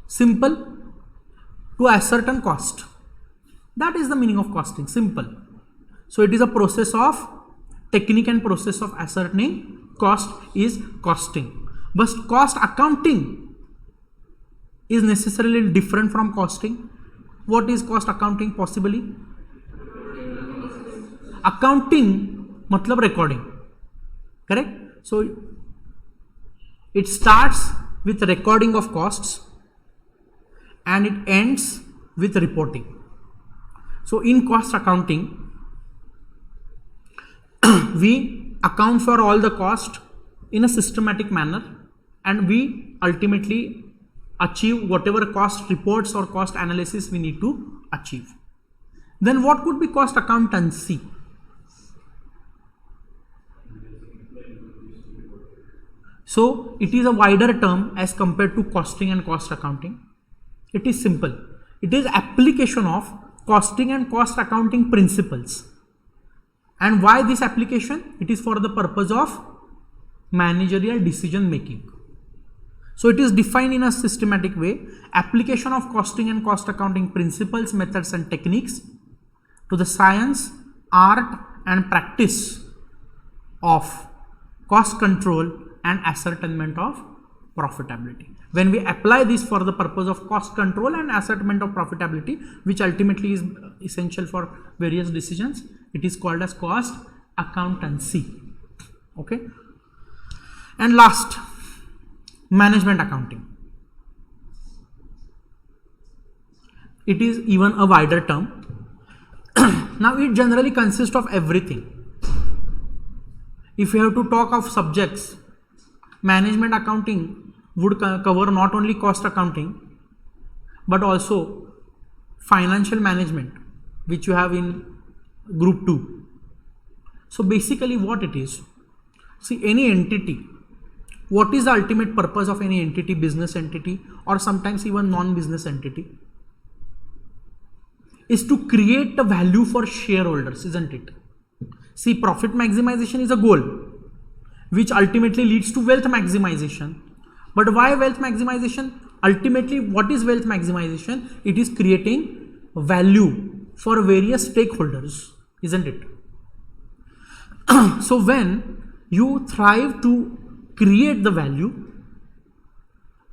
Simple, to ascertain cost. That is the meaning of costing, simple. So it is a process of technique and process of ascertaining cost is costing. But cost accounting is necessarily different from costing. What is cost accounting possibly? Accounting matlab recording, correct? So it starts with recording of costs and it ends with reporting. So in cost accounting, we account for all the cost in a systematic manner, and we ultimately achieve whatever cost reports or cost analysis we need to achieve. Then what could be cost accountancy? So it is a wider term as compared to costing and cost accounting. It is simple. It is application of costing and cost accounting principles. And why this application? It is for the purpose of managerial decision making. So it is defined in a systematic way. Application of costing and cost accounting principles, methods and techniques to the science, art and practice of cost control and ascertainment of profitability. When we apply this for the purpose of cost control and ascertainment of profitability, which ultimately is essential for various decisions, it is called as cost accountancy. Okay. And last, management accounting. It is even a wider term. Now it generally consists of everything. If you have to talk of subjects, management accounting would cover not only cost accounting but also financial management, which you have in group 2. So basically what it is, see, any entity, what is the ultimate purpose of any entity, business entity or sometimes even non-business entity, is to create a value for shareholders, isn't it? See, profit maximization is a goal which ultimately leads to wealth maximization. But why wealth maximization? Ultimately, what is wealth maximization? It is creating value for various stakeholders, isn't it? So when you thrive to create the value,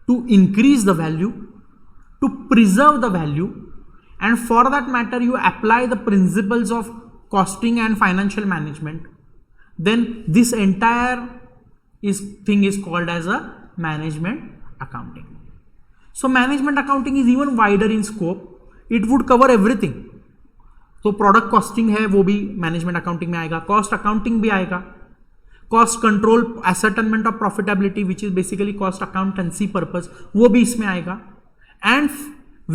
to increase the value, to preserve the value, and for that matter you apply the principles of costing and financial management, then this entire thing is called as a management accounting. So management accounting is even wider in scope. It would cover everything. तो product costing है वो भी management accounting में आएगा, cost accounting भी आएगा, cost control ascertainment of profitability which is basically cost accountancy purpose वो भी इसमें आएगा, and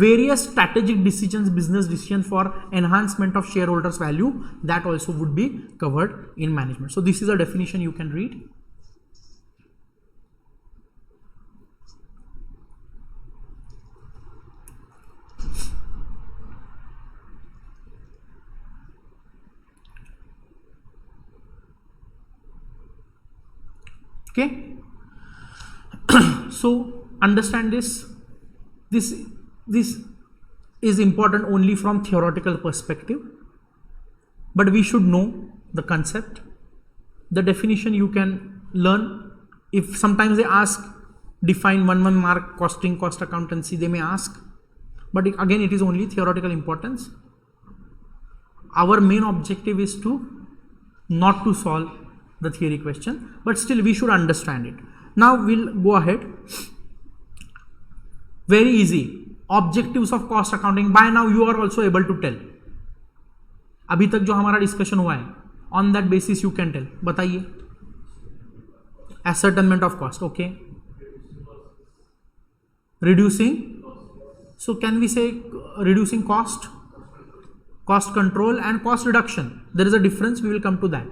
various strategic decisions, business decisions for enhancement of shareholders value, that also would be covered in management. So this is a definition you can read. Okay. So understand this is important only from theoretical perspective, but we should know the concept. The definition you can learn. If sometimes they ask define one mark costing, cost accountancy, they may ask but again it is only theoretical importance. Our main objective is to not to solve the theory question, but still we should understand it. Now we'll go ahead. Very easy. Objectives of cost accounting. By now you are also able to tell. अभी तक जो हमारा discussion हुआ है, on that basis you can tell. बताइए. Ascertainment of cost. Okay. Reducing. So can we say reducing cost? Cost control and cost reduction. There is a difference. We will come to that.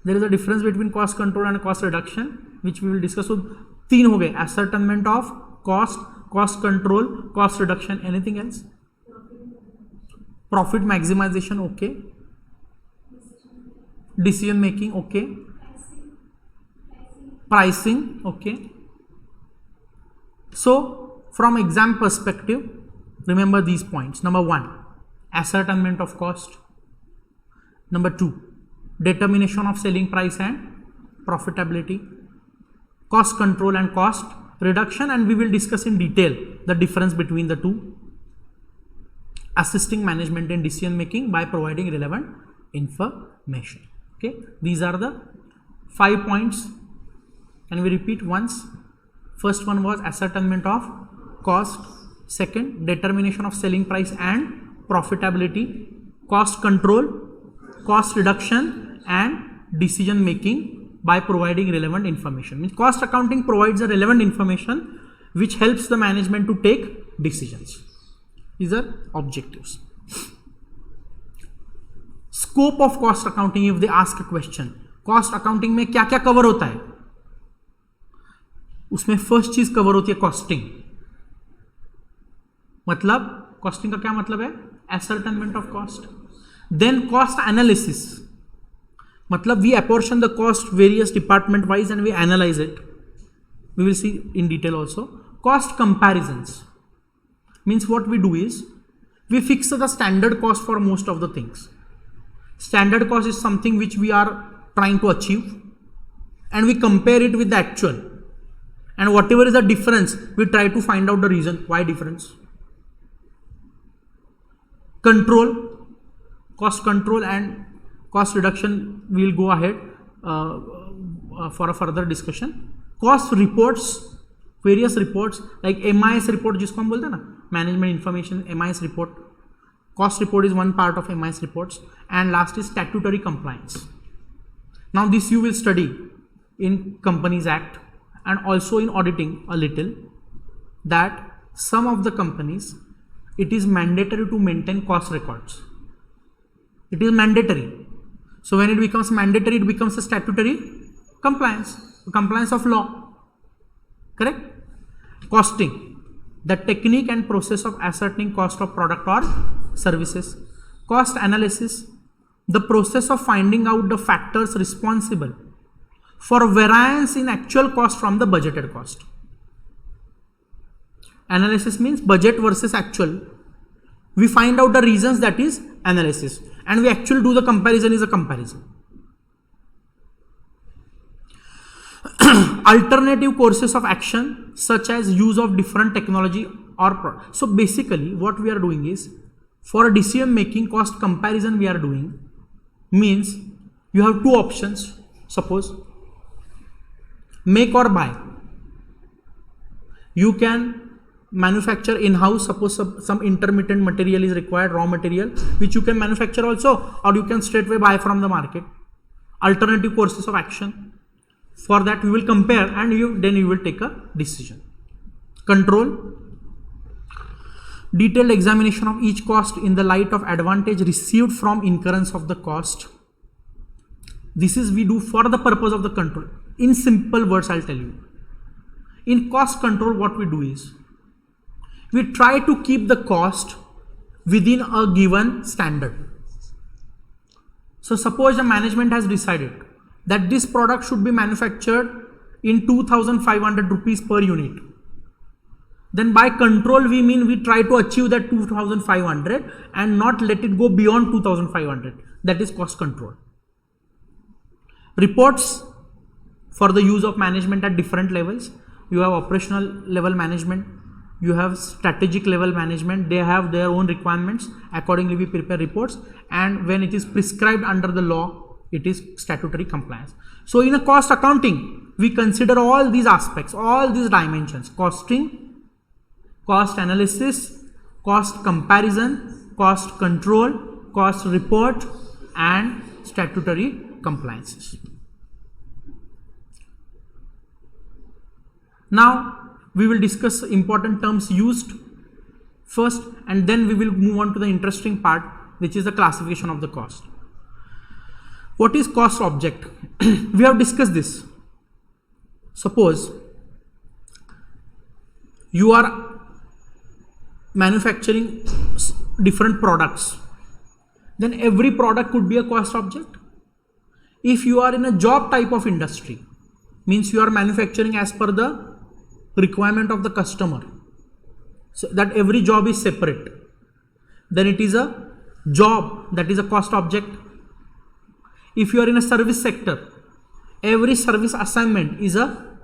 There is a difference between cost control and cost reduction, which we will discuss. So तीन हो गए. Ascertainment of cost, cost control, cost reduction. Anything else? Profit maximization. Okay. Decision making. Okay. Pricing. Okay. So from exam perspective, remember these points. Number 1, ascertainment of cost. Number 2, determination of selling price and profitability. Cost control and cost reduction, and we will discuss in detail the difference between the two. Assisting management in decision making by providing relevant information. Okay, these are the 5 points. Can we repeat once? First one was ascertainment of cost. Second, determination of selling price and profitability. Cost control, cost reduction, and decision making by providing relevant information. Means cost accounting provides a relevant information which helps the management to take decisions. These are objectives. Scope of cost accounting, if they ask a question, cost accounting में क्या क्या cover होता है? उसमें first चीज cover होती है costing. मतलब कॉस्टिंग का क्या मतलब है? Ascertainment of cost. Then cost analysis, मतलब we apportion the cost various department wise and we analyse it. We will see in detail also. Cost comparisons means what we do is we fix the standard cost for most of the things. Standard cost is something which we are trying to achieve, and we compare it with the actual, and whatever is the difference we try to find out the reason why difference. Control, cost control and cost reduction, we will go ahead for a further discussion. Cost reports, various reports like MIS report जिसको हम बोलते हैं ना, management information. MIS report, cost report is one part of MIS reports. And last is statutory compliance. Now this you will study in companies act and also in auditing a little, that some of the companies it is mandatory to maintain cost records. It is mandatory. So when it becomes mandatory, it becomes a statutory compliance, compliance of law. Correct? Costing, the technique and process of ascertaining cost of product or services. Cost analysis, the process of finding out the factors responsible for variance in actual cost from the budgeted cost. Analysis means budget versus actual. We find out the reasons, that is analysis, and we actually do the comparison, is a comparison. Alternative courses of action such as use of different technology or product. So basically what we are doing is, for decision making, cost comparison we are doing means you have two options. Suppose make or buy. You can manufacture in-house. Suppose some intermittent material is required, raw material, which you can manufacture also, or you can straightway buy from the market. Alternative courses of action. For that you will compare and then you will take a decision. Control, detailed examination of each cost in the light of advantage received from incurrence of the cost. This is we do for the purpose of the control. In simple words, I'll tell you. In cost control, what we do is we try to keep the cost within a given standard. So suppose the management has decided that this product should be manufactured in 2,500 rupees per unit. Then by control we mean we try to achieve that 2,500 and not let it go beyond 2,500. That is cost control. Reports for the use of management at different levels. You have operational level management, you have strategic level management, they have their own requirements, accordingly we prepare reports, and when it is prescribed under the law, it is statutory compliance. So in a cost accounting, we consider all these aspects, all these dimensions: costing, cost analysis, cost comparison, cost control, cost report, and statutory compliances. Now we will discuss important terms used first, and then we will move on to the interesting part, which is the classification of the cost. What is cost object? We have discussed this. Suppose you are manufacturing different products, then every product could be a cost object. If you are in a job type of industry, means you are manufacturing as per the requirement of the customer, so that every job is separate, then it is a job, that is a cost object. If you are in a service sector, every service assignment is a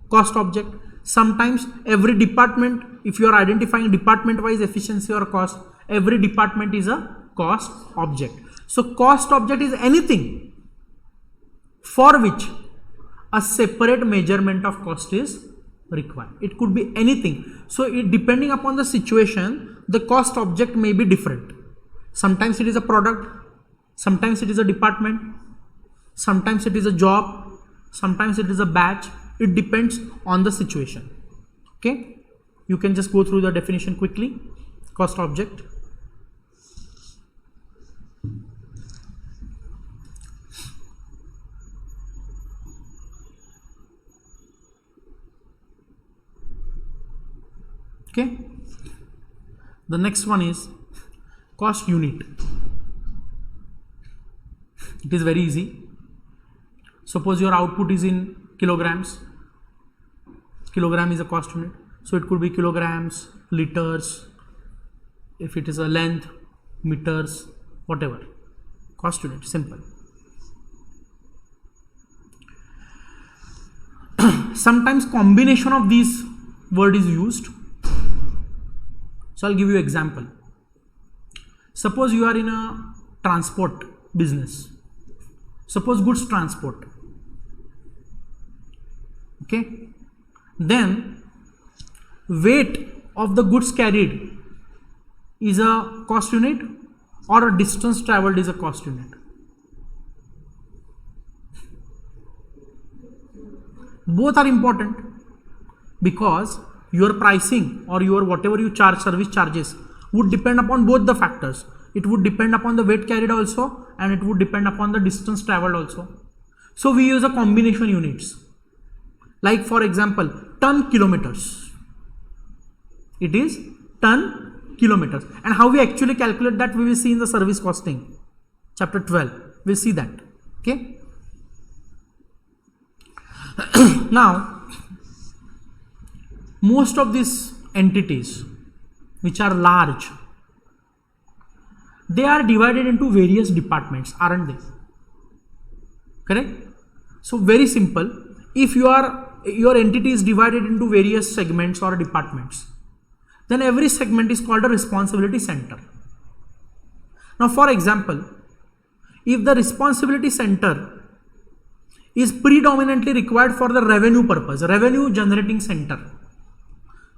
cost object. Sometimes every department, if you are identifying department wise efficiency or cost, every department is a cost object. So cost object is anything for which a separate measurement of cost is required. It could be anything. So depending upon the situation, the cost object may be different. Sometimes it is a product, sometimes it is a department, sometimes it is a job, sometimes it is a batch. It depends on the situation. Okay, you can just go through the definition quickly. Cost object. Okay, the next one is cost unit. It is very easy. Suppose your output is in kilograms. Kilogram is a cost unit, so it could be kilograms, liters, if it is a length, meters, whatever. Cost unit, simple. Sometimes combination of these word is used. So I'll give you example. Suppose you are in a transport business. Suppose goods transport. Okay. Then weight of the goods carried is a cost unit, or a distance traveled is a cost unit. Both are important, because your pricing or your whatever you charge, service charges, would depend upon both the factors. It would depend upon the weight carried also, and it would depend upon the distance traveled also. So we use a combination units. Like for example, ton kilometers. It is ton kilometers. And how we actually calculate that, we will see in the service costing, chapter 12. We'll see that. Okay. Now, most of these entities which are large, they are divided into various departments, aren't they? Correct? So very simple. If your entity is divided into various segments or departments, then every segment is called a responsibility center. Now for example, if the responsibility center is predominantly required for the revenue purpose, revenue generating center,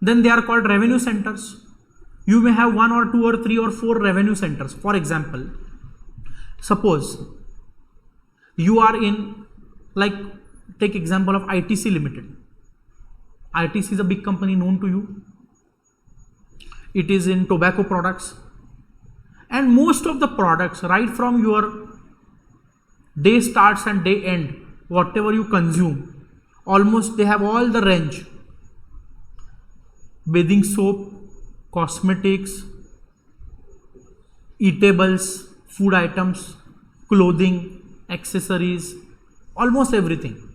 then they are called revenue centers. You may have 1 or 2 or 3 or 4 revenue centers. For example, suppose you are in, like, take example of ITC Limited. ITC is a big company known to you. It is in tobacco products, and most of the products, right from your day starts and day end, whatever you consume, almost they have all the range: bathing soap, cosmetics, eatables, food items, clothing, accessories, almost everything.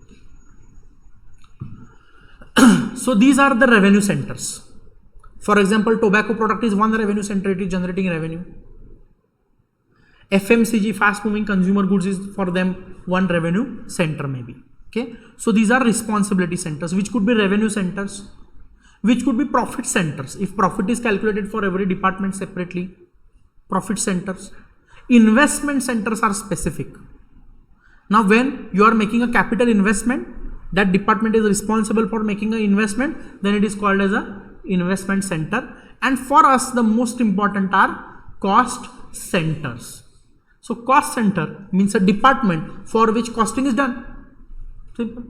So these are the revenue centers. For example, tobacco product is one revenue center, it is generating revenue. FMCG, fast moving consumer goods, is for them one revenue center maybe. Okay, so these are responsibility centers, which could be revenue centers. which could be profit centers. If profit is calculated for every department separately, profit centers. Investment centers are specific. Now when you are making a capital investment, that department is responsible for making an investment, then it is called as a investment center. And for us, the most important are cost centers. So cost center means a department for which costing is done. Simple.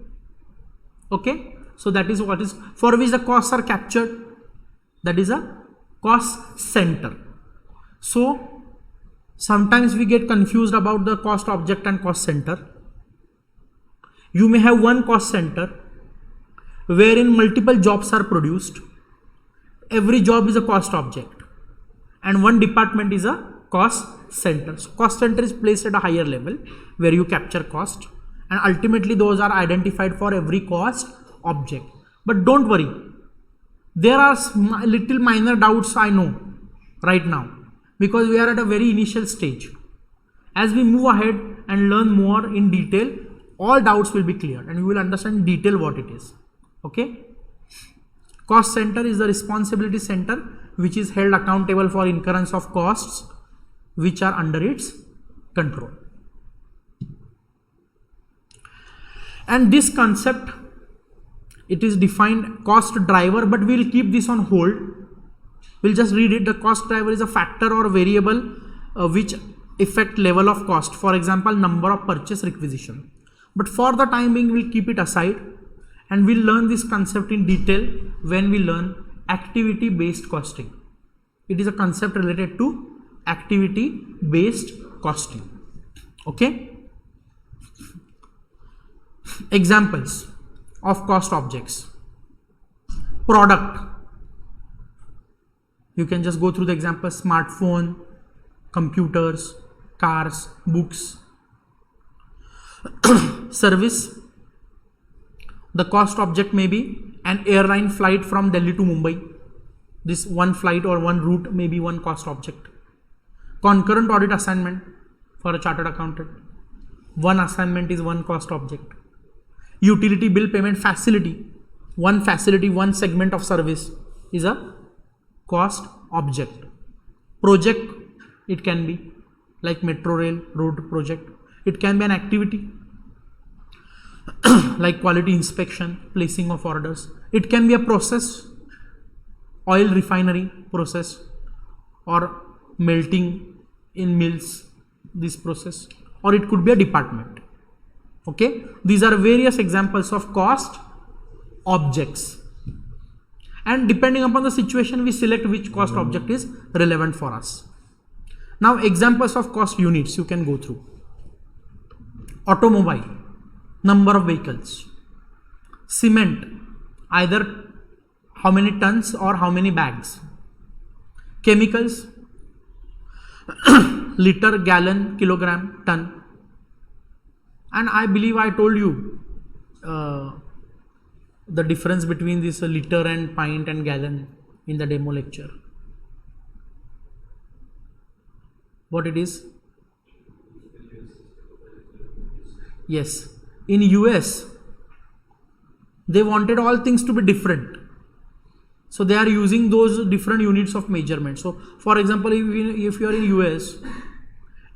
Okay. So that is what is for which the costs are captured. That is a cost center. So sometimes we get confused about the cost object and cost center. You may have one cost center wherein multiple jobs are produced. Every job is a cost object and one department is a cost center. So cost center is placed at a higher level where you capture cost, and ultimately those are identified for every cost object. But don't worry, there are little minor doubts I know right now because we are at a very initial stage. As we move ahead and learn more in detail, all doubts will be cleared and you will understand in detail what it is. Okay. Cost center is the responsibility center which is held accountable for incurrence of costs which are under its control. And this concept, it is defined cost driver, but we will keep this on hold. We'll just read it. The cost driver is a factor or variable which affect level of cost. For example, number of purchase requisition. But for the time being, we'll keep it aside and we'll learn this concept in detail when we learn activity based costing. It is a concept related to activity based costing. Okay. Examples of cost objects. Product. You can just go through the examples: smartphone, computers, cars, books. Service. The cost object may be an airline flight from Delhi to Mumbai. This one flight or one route may be one cost object. Concurrent audit assignment for a chartered accountant. One assignment is one cost object. Utility bill payment facility. One facility, one segment of service is a cost object. Project, it can be like metro rail road project. It can be an activity like quality inspection, placing of orders. It can be a process, oil refinery process, or melting in mills, this process, or it could be a department. Okay, these are various examples of cost objects, and depending upon the situation we select which cost object is relevant for us. Now examples of cost units you can go through. Automobile, number of vehicles. Cement, either how many tons or how many bags. Chemicals, liter, gallon, kilogram, ton. And I believe I told you the difference between this liter and pint and gallon in the demo lecture. What it is? Yes, in US they wanted all things to be different, so they are using those different units of measurement. So for example, if you are in US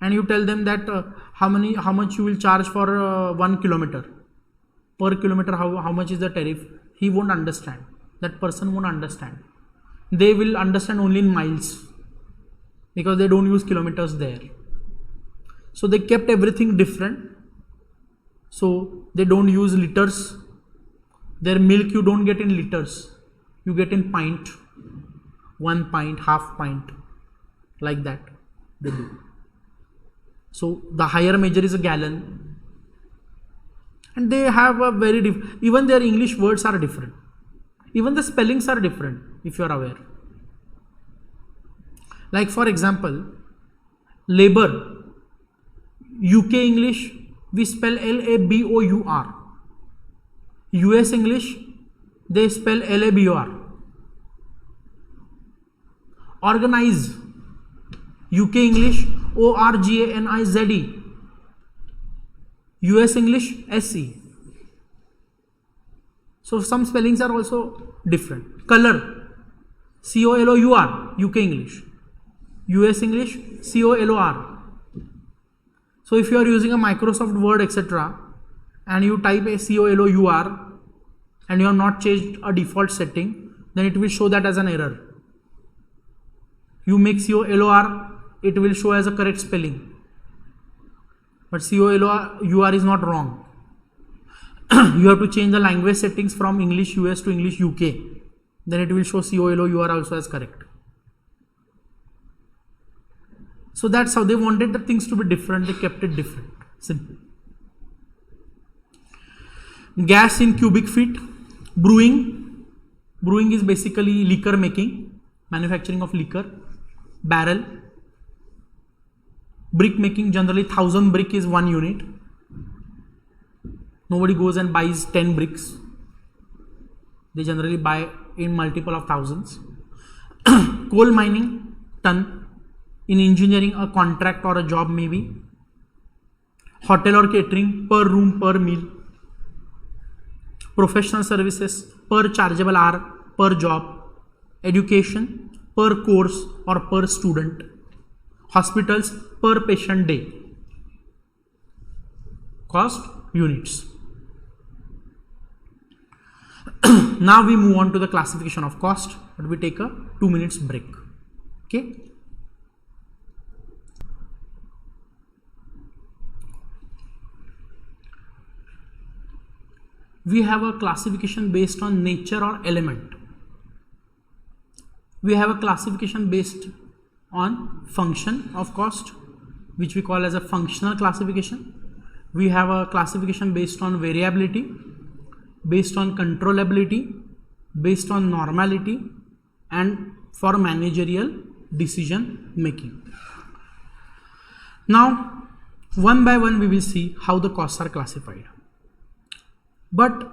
and you tell them that how much you will charge for 1 kilometer, per kilometer how much is the tariff, he won't understand. That person won't understand. They will understand only in miles because they don't use kilometers there. So they kept everything different. So they don't use liters. Their milk you don't get in liters, you get in pint, 1 pint, half pint, like that they do. So the higher measure is a gallon, and they have a very different, even their English words are different, even the spellings are different if you are aware. Like for example, labor, UK English we spell LABOUR, US English they spell LABOR. Organize, UK English ORGANIZE, US English SE. So some spellings are also different. Color, COLOUR, UK English. US English, COLOR. So if you are using a Microsoft Word, etc., and you type a COLOUR and you have not changed a default setting, then it will show that as an error. You make COLOR, it will show as a correct spelling. But COLOUR is not wrong. You have to change the language settings from English US to English UK. Then it will show COLOUR also as correct. So that's how they wanted the things to be different. They kept it different. Simple. Gas in cubic feet. Brewing. Brewing is basically liquor making. Manufacturing of liquor. Barrel. Brick making, generally 1000 brick is 1 unit. Nobody goes and buys 10 bricks. They generally buy in multiple of thousands. Coal mining, ton. In engineering, a contract or a job maybe. Hotel or catering, per room, per meal. Professional services, per chargeable hour, per job. Education, per course or per student. Hospitals, per patient day. Cost, units. Now we move on to the classification of cost, but we take a 2 minutes break. Okay. We have a classification based on nature or element. We have a classification based on function of cost, which we call as a functional classification. We have a classification based on variability, based on controllability, based on normality, and for managerial decision making. Now, one by one we will see how the costs are classified. But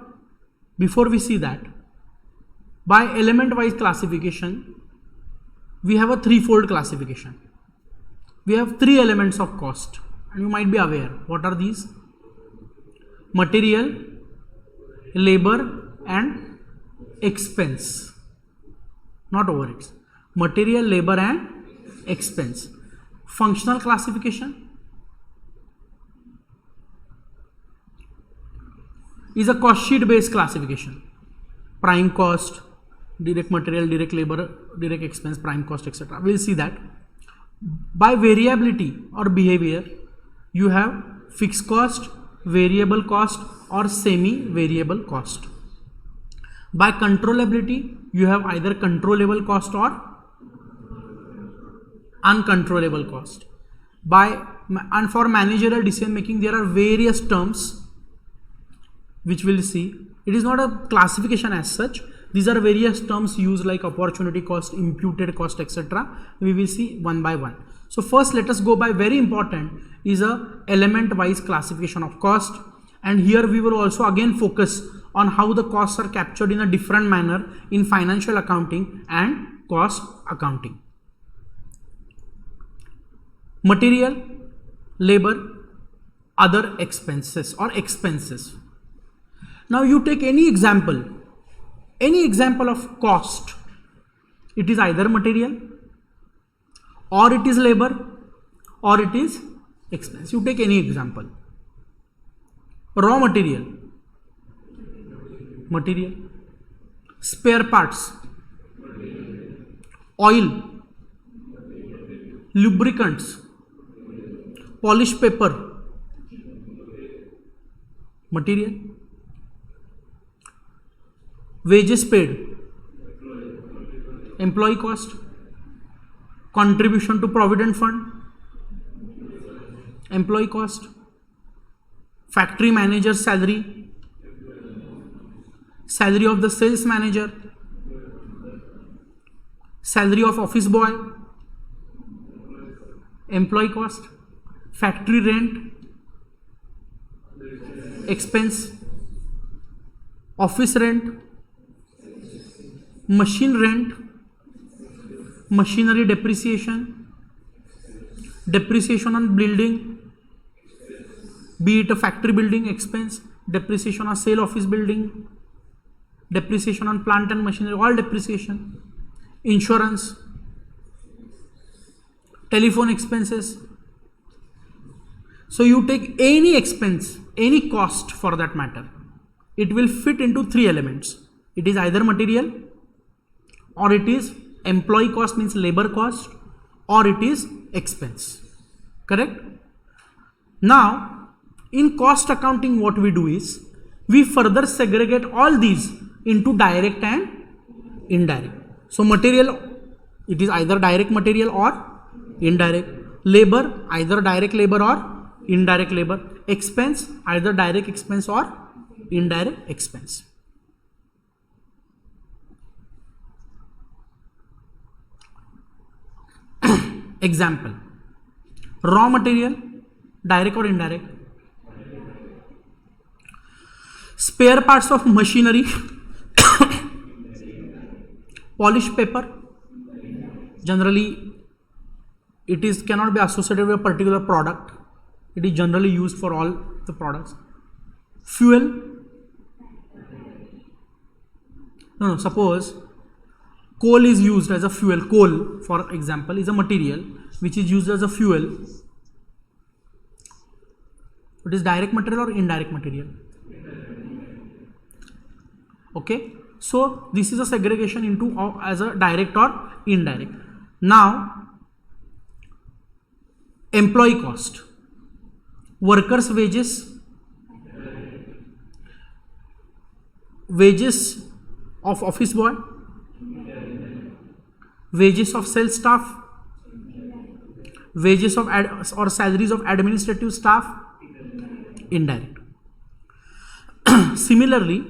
before we see that, by element wise classification, we have a threefold classification. We have 3 elements of cost, and you might be aware. What are these? Material, labor, and expense. Not overheads. Material, labor, and expense. Functional classification is a cost sheet based classification. Prime cost, direct material, direct labor, direct expense, prime cost, etc. We'll see that. By variability or behavior, you have fixed cost, variable cost, or semi-variable cost. By controllability, you have either controllable cost or uncontrollable cost. And for managerial decision making, there are various terms which we'll see. It is not a classification as such. These are various terms used like opportunity cost, imputed cost, etc. We will see one by one. So first let us go by, very important, is a element wise classification of cost. And here we will also again focus on how the costs are captured in a different manner in financial accounting and cost accounting. Material, labor, other expenses or expenses. Now you take any example of cost. It is either material, or it is labor, or it is expense. You take any example. Raw material, spare parts, oil, lubricants, polished paper, material. Wages paid, employee cost, contribution to provident fund, employee cost, factory manager's salary, salary of the sales manager, salary of office boy, employee cost, factory rent, expense, office rent, machine rent, machinery depreciation, depreciation on building, be it a factory building expense, depreciation on sale office building, depreciation on plant and machinery, all depreciation, insurance, telephone expenses. So you take any expense, any cost for that matter, it will fit into three elements. It is either material, or it is employee cost, means labor cost, or it is expense. Correct? Now, in cost accounting, what we do is we further segregate all these into direct and indirect. So material, it is either direct material or indirect. Labor, either direct labor or indirect labor. Expense, either direct expense or indirect expense. Example, raw material, direct or indirect? Spare parts of machinery, polished paper, generally it is cannot be associated with a particular product. It is generally used for all the products. Fuel, no, suppose coal is used as a fuel. Coal, for example, is a material which is used as a fuel. It is direct material or indirect material? Okay, so this is a segregation into as a direct or indirect. Now, employee cost, workers' wages, wages of office boy, wages of sales staff, wages of or salaries of administrative staff, indirect. Similarly,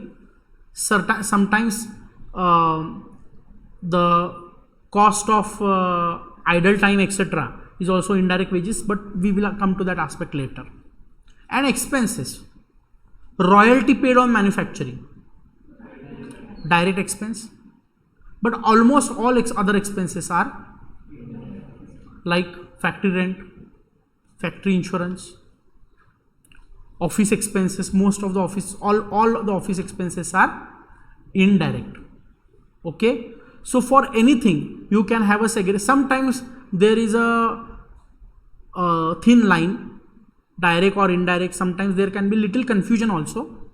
sometimes the cost of idle time, etc., is also indirect wages, but we will come to that aspect later. And expenses, royalty paid on manufacturing, direct expense, but almost all other expenses are like factory rent, factory insurance, office expenses. Most of the office, all the office expenses are indirect. Okay, so for anything you can have a segregation. Sometimes there is a thin line, direct or indirect. Sometimes there can be little confusion also,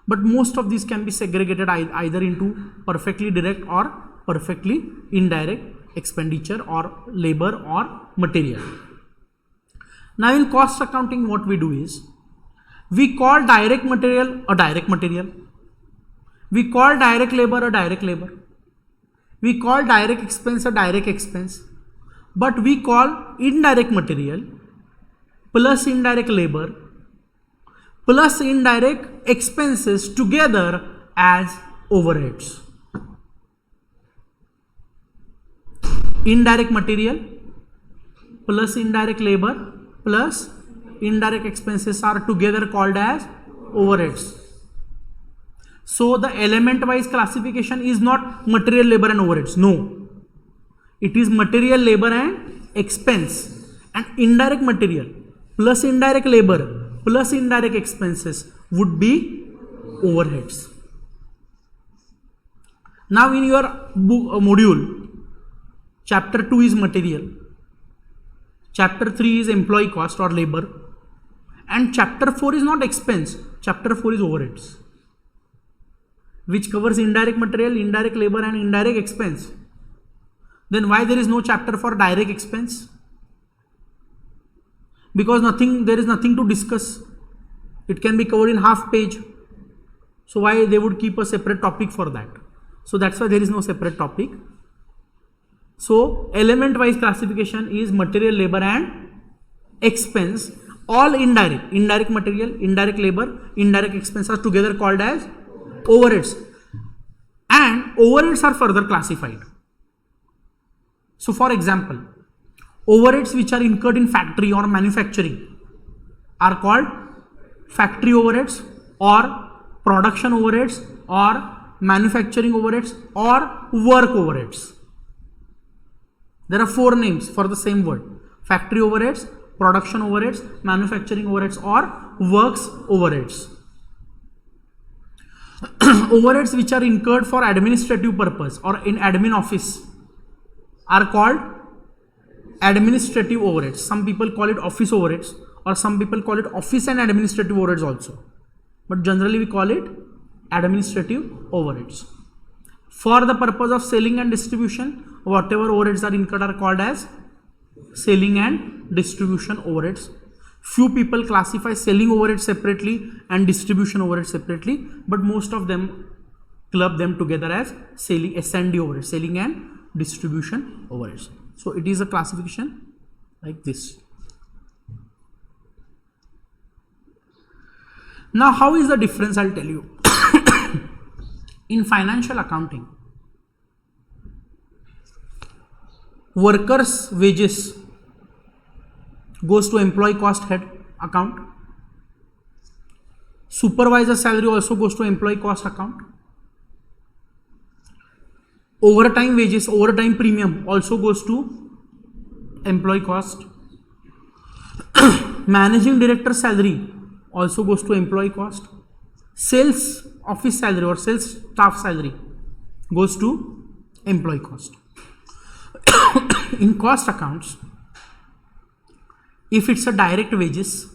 but most of these can be segregated either into perfectly direct or perfectly indirect expenditure or labor or material. Now in cost accounting, what we do is we call direct material a direct material, we call direct labor a direct labor, we call direct expense a direct expense, but we call indirect material plus indirect labor plus indirect expenses together as overheads. Indirect material plus indirect labor plus indirect expenses are together called as overheads. So the element wise classification is not material, labor and overheads. No, it is material, labor and expense, and indirect material plus indirect labor plus indirect expenses would be overheads. Now in your module, chapter 2 is material, chapter 3 is employee cost or labor, and chapter 4 is not expense, chapter 4 is overheads, which covers indirect material, indirect labor and indirect expense. Then why there is no chapter for direct expense? Because there is nothing to discuss. It can be covered in half page. So why they would keep a separate topic for that? So that's why there is no separate topic. So element wise classification is material, labor and expense, all indirect. Indirect material, indirect labor, indirect expense are together called as overheads, and overheads are further classified. So for example, overheads which are incurred in factory or manufacturing are called factory overheads or production overheads or manufacturing overheads or work overheads. There are 4 names for the same word: factory overheads, production overheads, manufacturing overheads or works overheads. overheads which are incurred for administrative purpose or in admin office are called administrative overheads. Some people call it office overheads, or some people call it office and administrative overheads also. But generally we call it administrative overheads. For the purpose of selling and distribution, whatever overheads are incurred are called as selling and distribution overheads. Few people classify selling overheads separately and distribution overheads separately, but most of them club them together as selling S&D overheads, selling and distribution overheads. So it is a classification like this. Now how is the difference? I'll tell you. In financial accounting, workers' wages goes to employee cost head account. Supervisor salary also goes to employee cost account. Overtime wages, overtime premium also goes to employee cost. Managing director salary also goes to employee cost. Sales office salary or sales staff salary goes to employee cost. In cost accounts, if it's a direct wages,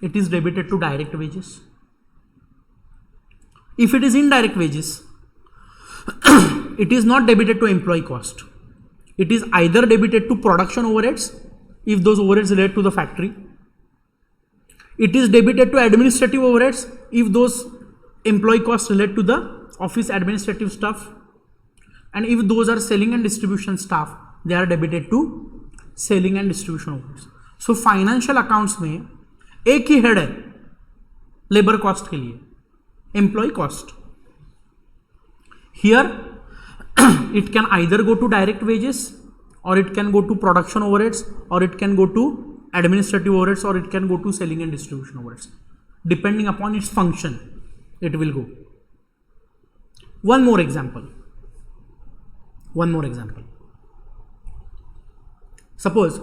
it is debited to direct wages. If it is indirect wages, it is not debited to employee cost. It is either debited to production overheads if those overheads relate to the factory. It is debited to administrative overheads if those employee costs relate to the office administrative stuff. And if those are selling and distribution staff, they are debited to selling and distribution overheads. So financial accounts में एक ही head है labour cost के लिए, employ cost. Here it can either go to direct wages, or it can go to production overheads, or it can go to administrative overheads, or it can go to selling and distribution overheads. Depending upon its function, it will go. One more example. Suppose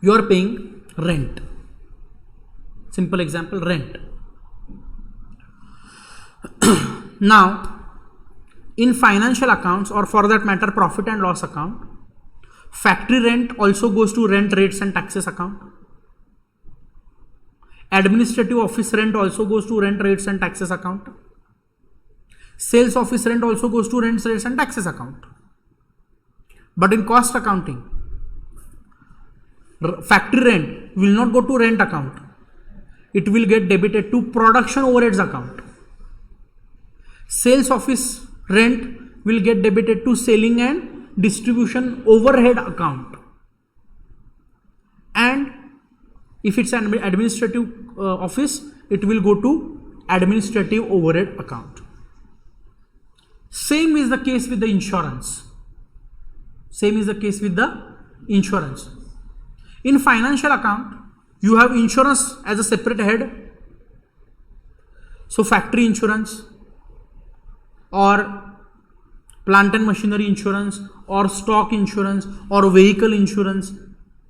you are paying rent. Simple example, rent. Now, in financial accounts, or for that matter profit and loss account, factory rent also goes to rent rates and taxes account. Administrative office rent also goes to rent rates and taxes account. Sales office rent also goes to rent rates and taxes account. But in cost accounting, factory rent will not go to rent account. It will get debited to production overheads account. Sales office rent will get debited to selling and distribution overhead account. And if it's an administrative office, it will go to administrative overhead account. Same is the case with the insurance. In financial account, you have insurance as a separate head. So factory insurance, or plant and machinery insurance, or stock insurance, or vehicle insurance,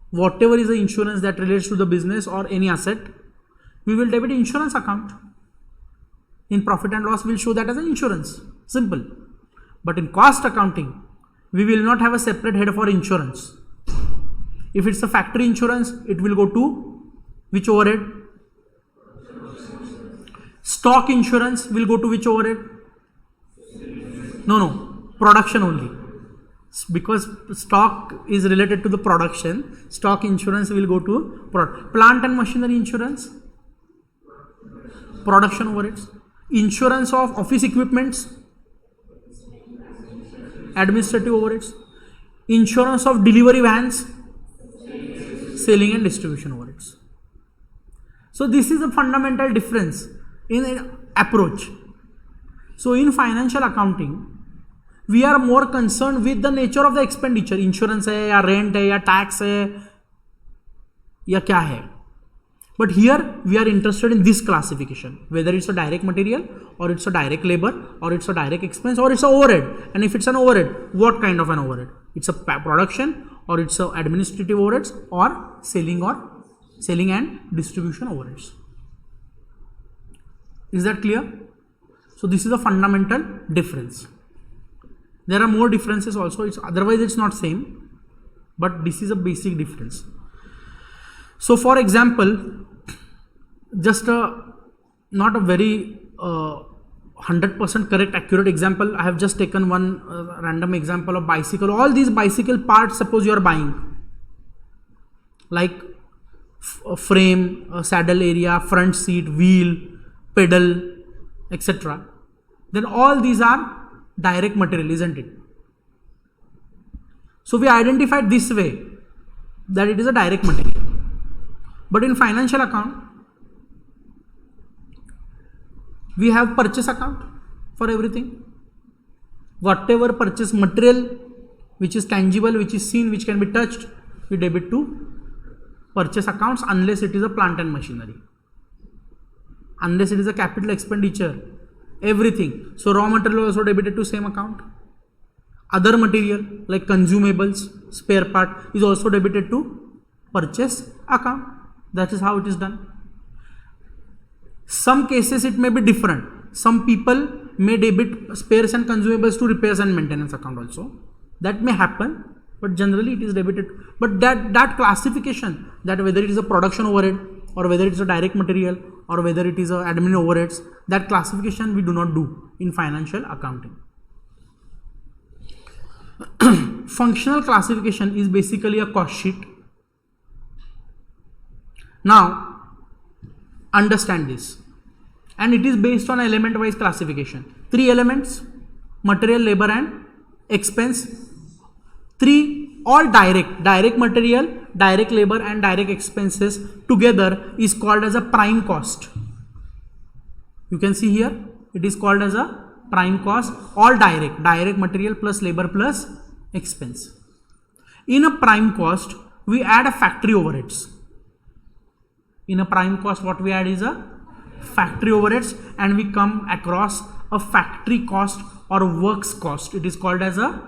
whatever is the insurance that relates to the business or any asset, we will debit insurance account. In profit and loss, we will show that as an insurance. Simple. But in cost accounting, we will not have a separate head for insurance. If it's a factory insurance, it will go to which overhead? Stock insurance will go to which overhead? No, production only. Because stock is related to the production, stock insurance will go to plant and machinery insurance, production overheads. Insurance of office equipments, administrative overheads. Insurance of delivery vans, selling and distribution overheads. So this is a fundamental difference in approach. So in financial accounting, we are more concerned with the nature of the expenditure. Insurance है या rent है या tax है या क्या है. But here we are interested in this classification, whether it's a direct material, or it's a direct labor, or it's a direct expense, or it's a overhead. And if it's an overhead, what kind of an overhead? It's a production, or it's a administrative overheads or selling and distribution overheads. Is that clear? So this is a fundamental difference. There are more differences also. Otherwise it's not same, but this is a basic difference. So for example, just not a very 100% correct accurate example, I have just taken one random example of bicycle. All these bicycle parts, suppose you are buying, like a frame, a saddle area, front seat, wheel, pedal, etc. Then all these are direct material, isn't it? So we identified this way that it is a direct material. But in financial account, we have purchase account for everything. Whatever purchase material which is tangible, which is seen, which can be touched, we debit to purchase accounts unless it is a plant and machinery. Unless it is a capital expenditure, everything. So raw material also debited to same account. Other material like consumables, spare part is also debited to purchase account. That is how it is done. Some cases it may be different. Some people may debit spares and consumables to repairs and maintenance account also. That may happen, but generally it is debited. But that classification, that whether it is a production overhead or whether it is a direct material or whether it is a admin overheads, that classification we do not do in financial accounting. Functional classification is basically a cost sheet. Now understand this, and it is based on element wise classification. 3 elements: material, labor and expense. 3 all direct material, direct labor and direct expenses together is called as a prime cost. You can see here it is called as a prime cost. All direct material plus labor plus expense. In a prime cost we add a factory overheads. In a prime cost what we add is a factory overheads, and we come across a factory cost or works cost. It is called as a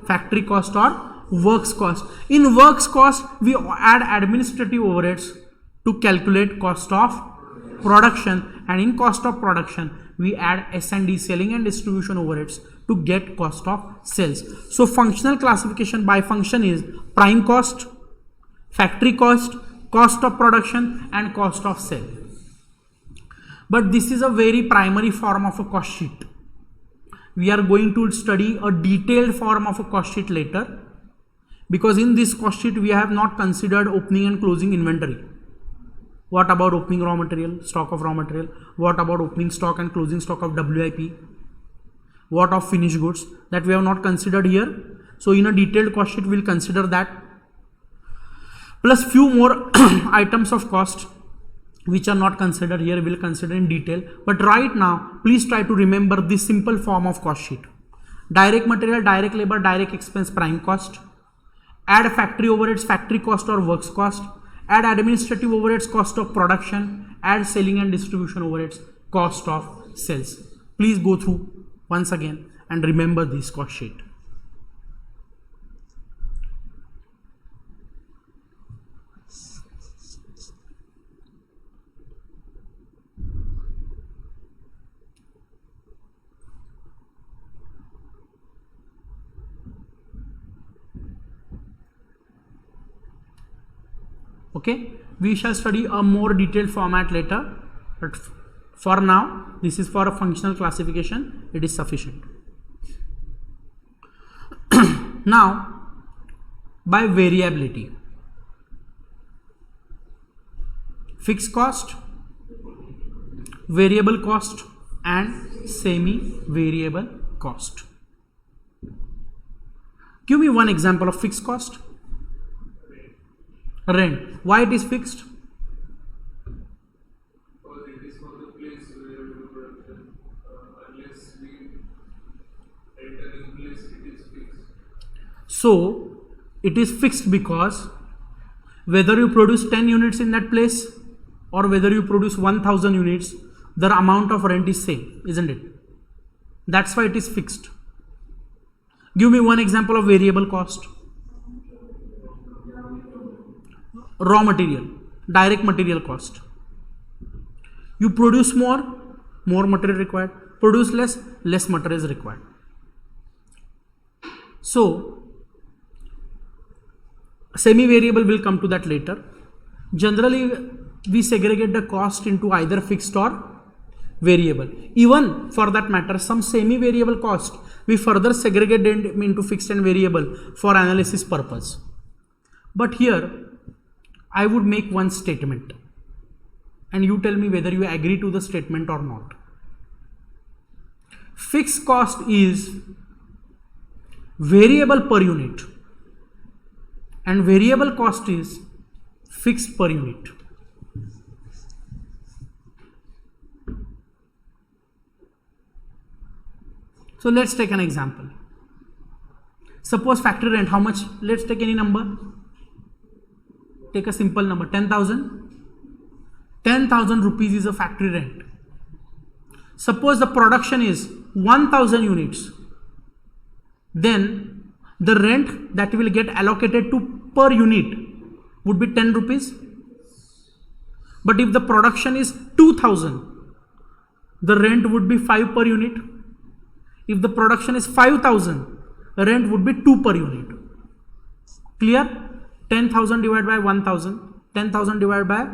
factory cost or works cost. In works cost we add administrative overheads to calculate cost of production, and in cost of production we add S&D, selling and distribution overheads, to get cost of sales. So functional classification by function is prime cost, factory cost, cost of production and cost of sale. But this is a very primary form of a cost sheet. We are going to study a detailed form of a cost sheet later, because in this cost sheet we have not considered opening and closing inventory. What about opening raw material, stock of raw material? What about opening stock and closing stock of WIP? What of finished goods? That we have not considered here. So in a detailed cost sheet we will consider that, plus few more items of cost which are not considered here, we will consider in detail. But right now please try to remember this simple form of cost sheet: direct material, direct labor, direct expense, prime cost. Add factory overheads, factory cost or works cost. Add administrative overheads, cost of production. Add selling and distribution overheads, cost of sales. Please go through once again and remember this cost sheet. Okay, we shall study a more detailed format later, but for now this is for a functional classification, it is sufficient. Now by variability, fixed cost, variable cost and semi-variable cost. Give me one example of fixed cost. Rent. Why it is fixed? Because it is for the place where we do production. Unless we enter in place, it is fixed. So it is fixed because whether you produce 10 units in that place or whether you produce 1000 units, the amount of rent is same, isn't it? That's why it is fixed. Give me one example of variable cost. raw material, direct material cost. You produce more material required. Produce less material is required. So semi-variable will come to that later. Generally, we segregate the cost into either fixed or variable. Even for that matter, some semi-variable cost, we further segregate them into fixed and variable for analysis purpose. But here, I would make one statement and you tell me whether you agree to the statement or not. Fixed cost is variable per unit and variable cost is fixed per unit. So let's take an example. Suppose factory rent, how much? Let's take any number. Take a simple number, 10,000. 10,000 rupees is a factory rent. Suppose the production is 1,000 units. Then the rent that will get allocated to per unit would be 10 rupees. But if the production is 2,000, the rent would be 5 per unit. If the production is 5,000, rent would be 2 per unit. Clear? 10,000 divided by 1,000, 10,000 divided by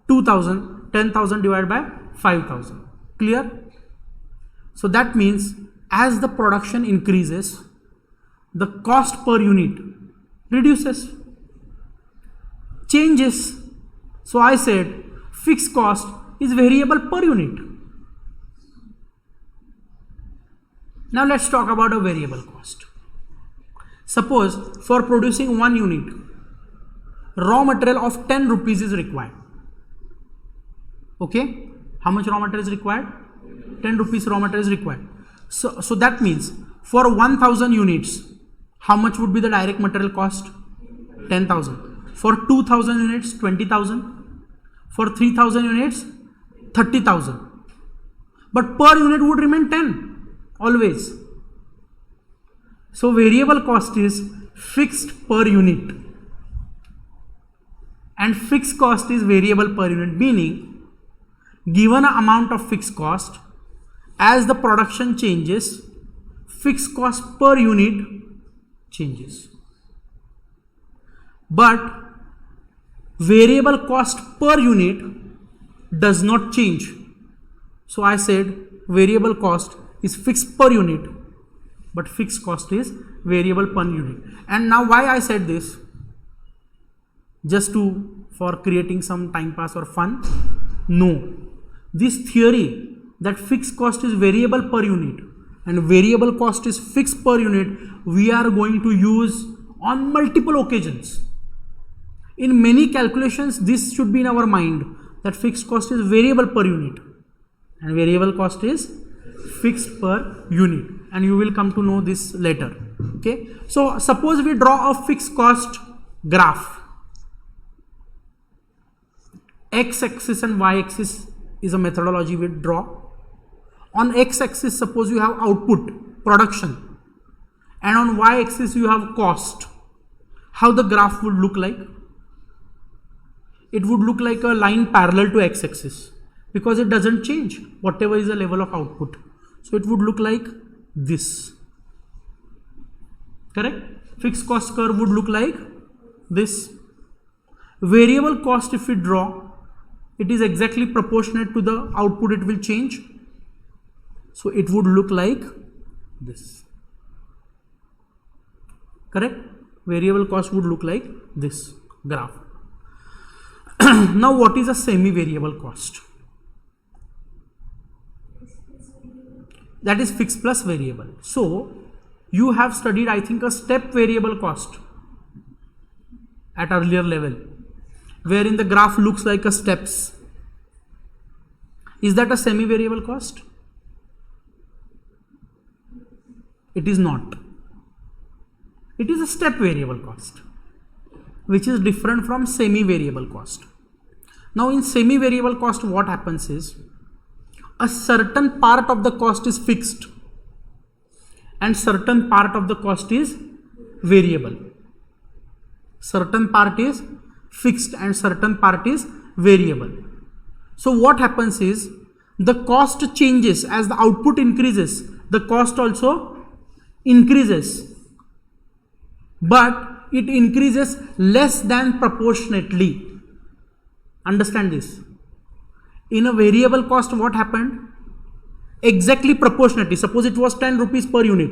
2,000, 10,000 divided by 5,000. Clear? So that means as the production increases, the cost per unit reduces, changes. So I said fixed cost is variable per unit. Now let's talk about a variable cost. Suppose for producing 1 unit, raw material of 10 rupees is required. Okay? How much raw material is required? 10 rupees raw material is required. So that means for 1,000 units, how much would be the direct material cost? 10,000. For 2,000 units, 20,000. For 3,000 units, 30,000. But per unit would remain 10. Always. So variable cost is fixed per unit and fixed cost is variable per unit, meaning given an amount of fixed cost, as the production changes, fixed cost per unit changes. But variable cost per unit does not change. So I said variable cost is fixed per unit, but fixed cost is variable per unit. And now why I said this? Just for creating some time pass or fun? No. This theory that fixed cost is variable per unit and variable cost is fixed per unit, we are going to use on multiple occasions. In many calculations, this should be in our mind that fixed cost is variable per unit and variable cost is fixed per unit, and you will come to know this later. Okay, so suppose we draw a fixed cost graph. X-axis and y-axis is a methodology we draw. On x-axis, suppose you have output, production, and on y-axis you have cost. How the graph would look like? It would look like a line parallel to x-axis because it doesn't change whatever is the level of output. So it would look like this. Correct? Fixed cost curve would look like this. Variable cost, if we draw, it is exactly proportionate to the output, it will change. So it would look like this. Correct? Variable cost would look like this graph. Now what is a semi-variable cost? That is fixed plus variable. So you have studied, I think, a step variable cost at earlier level, wherein the graph looks like a steps. Is that a semi-variable cost? It is not. It is a step variable cost, which is different from semi-variable cost. Now in semi-variable cost, what happens is a certain part of the cost is fixed and certain part of the cost is variable. Certain part is fixed and certain part is variable. So what happens is the cost changes as the output increases, the cost also increases, but it increases less than proportionately. Understand this. In a variable cost, what happened? Exactly proportionately. Suppose it was 10 rupees per unit.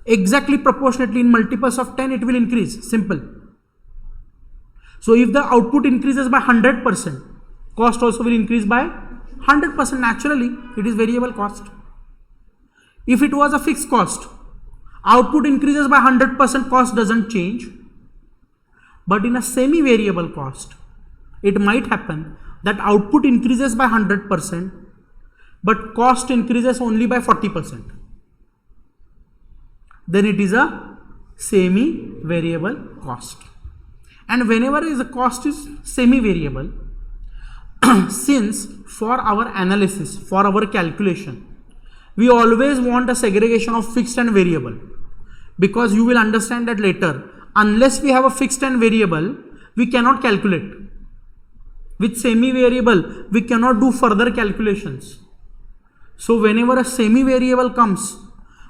Exactly proportionately in multiples of 10 it will increase. Simple. So if the output increases by 100%, cost also will increase by 100% naturally. It is variable cost. If it was a fixed cost, output increases by 100%, cost doesn't change. But in a semi-variable cost, it might happen that output increases by 100%, but cost increases only by 40%. Then it is a semi-variable cost. And whenever the cost is semi-variable, since for our analysis, for our calculation, we always want a segregation of fixed and variable, because you will understand that later, unless we have a fixed and variable, we cannot calculate. With semi-variable, we cannot do further calculations. So whenever a semi-variable comes,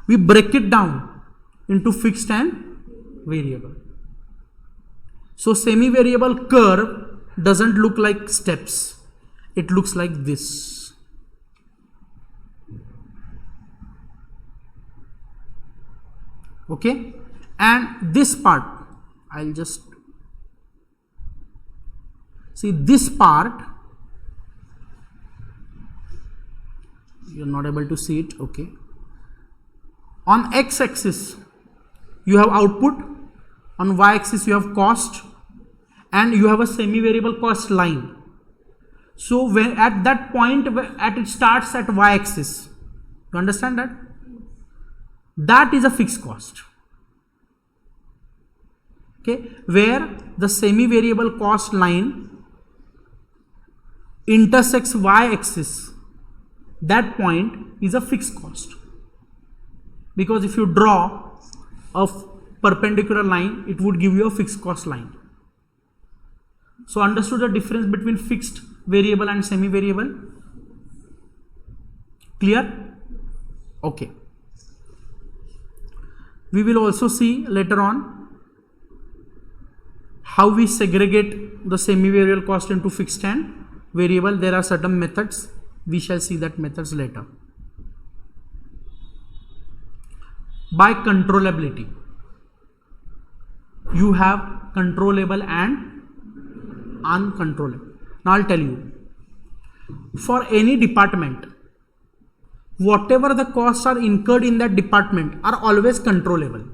we break it down into fixed and variable. So semi-variable curve doesn't look like steps. It looks like this. Okay? And this part, I'll just see this part. You're not able to see it. Okay. On x-axis, you have output. On y-axis, you have cost. And you have a semi-variable cost line. So when at that point, it starts at y-axis. You understand that? That is a fixed cost. Okay, where the semi-variable cost line intersects y-axis, that point is a fixed cost. Because if you draw a perpendicular line, it would give you a fixed cost line. So understood the difference between fixed variable and semi-variable? Clear? Okay. We will also see later on how we segregate the semi-variable cost into fixed and variable. There are certain methods. We shall see that methods later. By controllability, you have controllable and uncontrollable. Now I'll tell you, for any department, whatever the costs are incurred in that department are always controllable.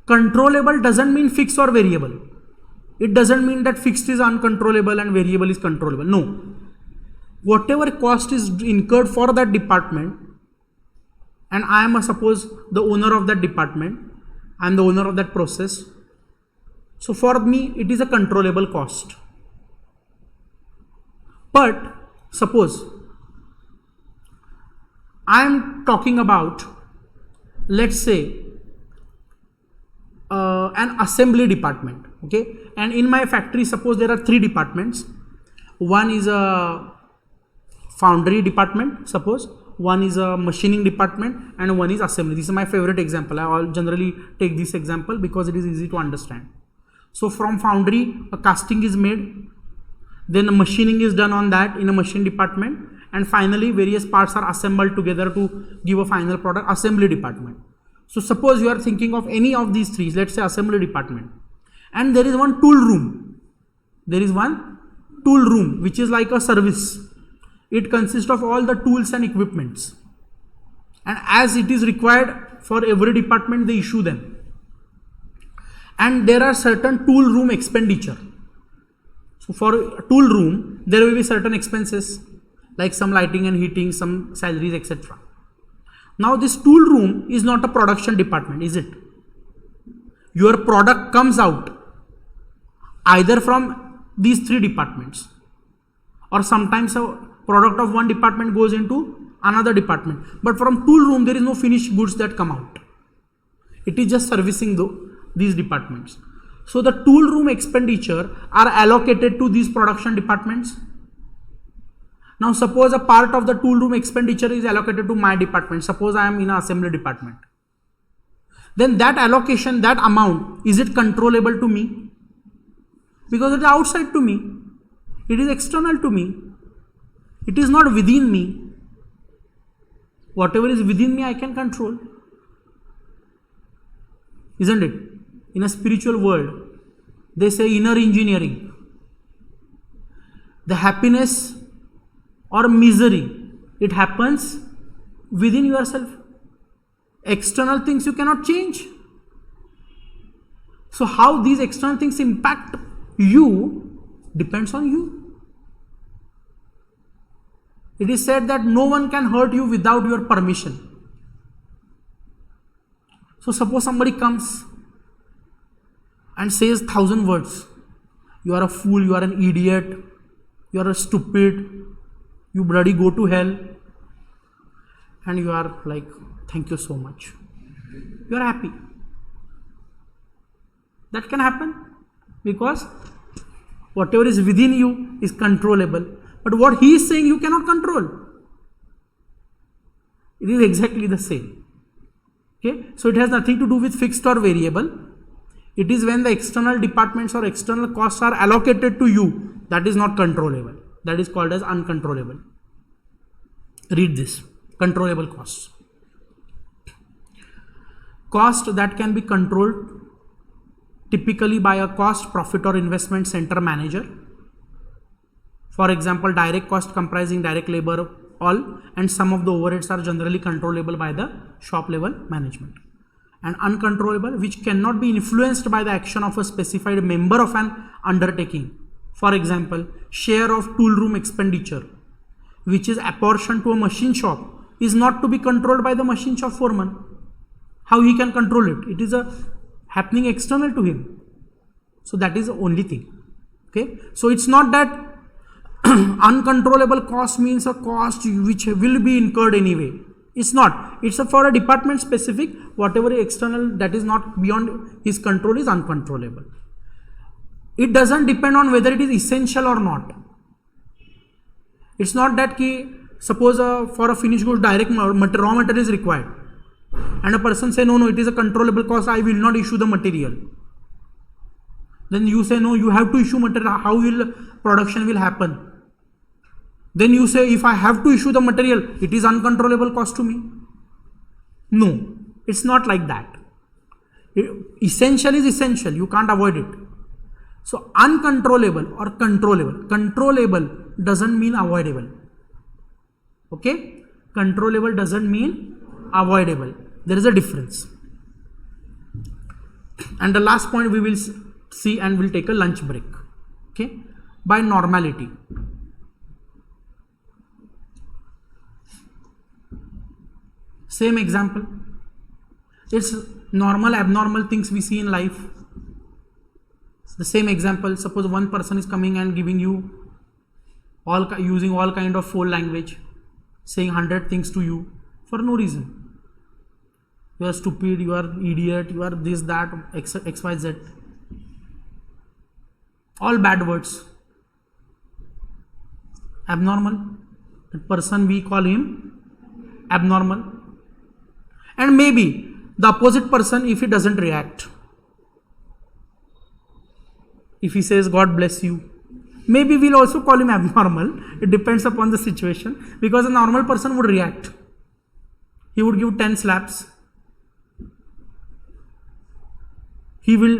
Controllable doesn't mean fixed or variable. It doesn't mean that fixed is uncontrollable and variable is controllable. No. Whatever cost is incurred for that department, and I am suppose the owner of that department, I am the owner of that process. So for me, it is a controllable cost. But suppose I am talking about, let's say, an assembly department. Okay, and in my factory, suppose there are 3 departments. One is a foundry department, suppose. One is a machining department, and one is assembly. This is my favorite example. I generally take this example because it is easy to understand. So from foundry, a casting is made, then a machining is done on that in a machine department, and finally various parts are assembled together to give a final product, assembly department. So suppose you are thinking of any of these 3, let's say assembly department, and there is one tool room. There is one tool room which is like a service. It consists of all the tools and equipments, and as it is required for every department, they issue them. And there are certain tool room expenditure. So for a tool room, there will be certain expenses like some lighting and heating, some salaries, etc. Now this tool room is not a production department, is it? Your product comes out either from these 3 departments, or sometimes a product of one department goes into another department. But from tool room, there is no finished goods that come out. It is just servicing these departments. So the tool room expenditure are allocated to these production departments. Now suppose a part of the tool room expenditure is allocated to my department. Suppose I am in an assembly department. Then that allocation, that amount, is it controllable to me? Because it is outside to me. It is external to me. It is not within me. Whatever is within me, I can control. Isn't it? In a spiritual world, they say inner engineering. The happiness or misery, it happens within yourself. External things you cannot change. So how these external things impact you depends on you. It is said that no one can hurt you without your permission. So suppose somebody comes and says 1,000 words. You are a fool, you are an idiot, you are a stupid, you bloody go to hell. And you are like, thank you so much. You are happy. That can happen because whatever is within you is controllable. But what he is saying you cannot control. It is exactly the same. Okay? So it has nothing to do with fixed or variable. It is when the external departments or external costs are allocated to you, that is not controllable. That is called as uncontrollable. Read this. Controllable costs. Cost that can be controlled typically by a cost, profit or investment center manager. For example, direct cost comprising direct labor, all, and some of the overheads are generally controllable by the shop level management. And uncontrollable, which cannot be influenced by the action of a specified member of an undertaking. For example, share of tool room expenditure, which is apportioned to a machine shop, is not to be controlled by the machine shop foreman. How he can control it? It is happening external to him. So that is the only thing. Okay. So it's not that uncontrollable cost means a cost which will be incurred anyway. It's not. It's for a department specific. Whatever external that is not beyond his control is uncontrollable. It doesn't depend on whether it is essential or not. It's not that suppose for a finished good direct raw material is required and a person say no, it is a controllable cost, I will not issue the material. Then you say no, you have to issue material. How will production will happen? Then you say if I have to issue the material, it is uncontrollable cost to me. No, it's not like that. Essential is essential. You can't avoid it. So uncontrollable or controllable. Controllable doesn't mean avoidable. Okay? Controllable doesn't mean avoidable. There is a difference. And the last point we will see, and we'll take a lunch break. Okay? By normality. Same example. It's normal, abnormal things we see in life. The same example. Suppose one person is coming and giving you using all kind of foul language, saying 100 things to you for no reason. You are stupid, you are idiot, you are this, that, XYZ. All bad words. Abnormal. That person, we call him abnormal. And maybe the opposite person, if he doesn't react, if he says God bless you, maybe we'll also call him abnormal. It depends upon the situation, because a normal person would react. He would give 10 slaps. He will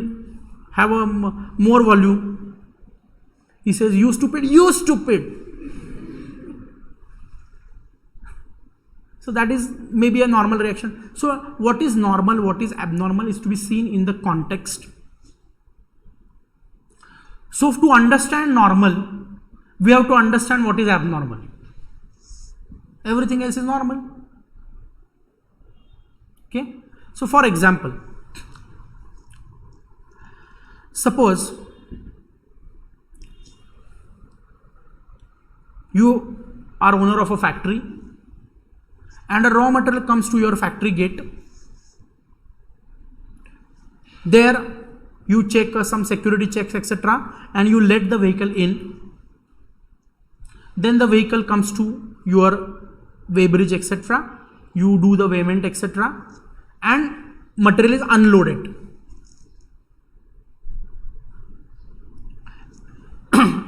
have a more volume. He says, you stupid, you stupid. So that is maybe a normal reaction. So what is normal, what is abnormal is to be seen in the context. So to understand normal, we have to understand what is abnormal. Everything else is normal. Okay. So for example, suppose you are owner of a factory and a raw material comes to your factory gate. There you check some security checks, etc., and you let the vehicle in. Then the vehicle comes to your weighbridge, etc. You do the weighment, etc., and material is unloaded.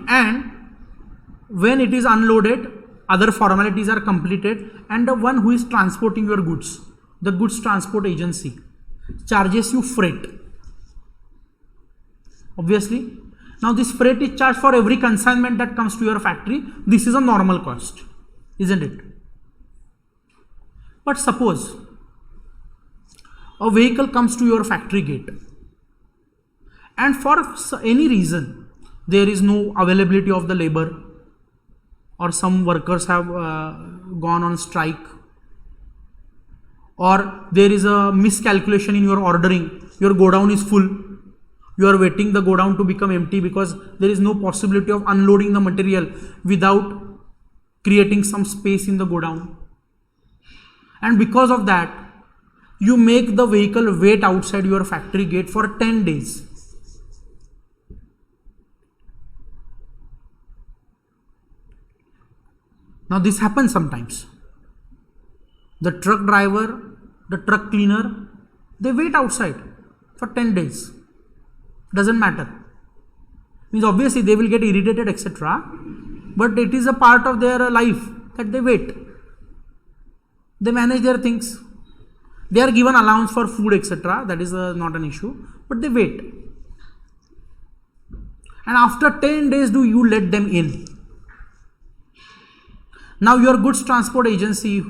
And when it is unloaded, other formalities are completed, and the one who is transporting your goods, the goods transport agency, charges you freight. Obviously, now this freight is charged for every consignment that comes to your factory. This is a normal cost, isn't it? But suppose a vehicle comes to your factory gate, and for any reason there is no availability of the labor, or some workers have gone on strike, or there is a miscalculation in your ordering, your godown is full, you are waiting the godown to become empty because there is no possibility of unloading the material without creating some space in the godown, and because of that you make the vehicle wait outside your factory gate for 10 days. Now this happens sometimes. The truck driver, the truck cleaner, they wait outside for 10 days. Doesn't matter. Means obviously they will get irritated, etc. But it is a part of their life that they wait. They manage their things. They are given allowance for food, etc. That is not an issue. But they wait. And after 10 days do you let them in. Now your goods transport agency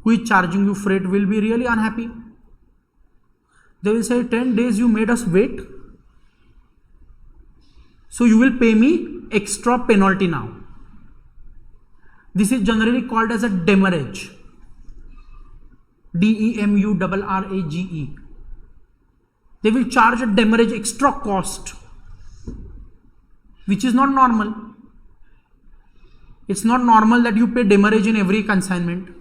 who is charging you freight will be really unhappy. They will say 10 days you made us wait. So you will pay me extra penalty now. This is generally called as a demurrage. DEMURRAGE. They will charge a demurrage, extra cost, which is not normal. It's not normal that you pay demurrage in every consignment.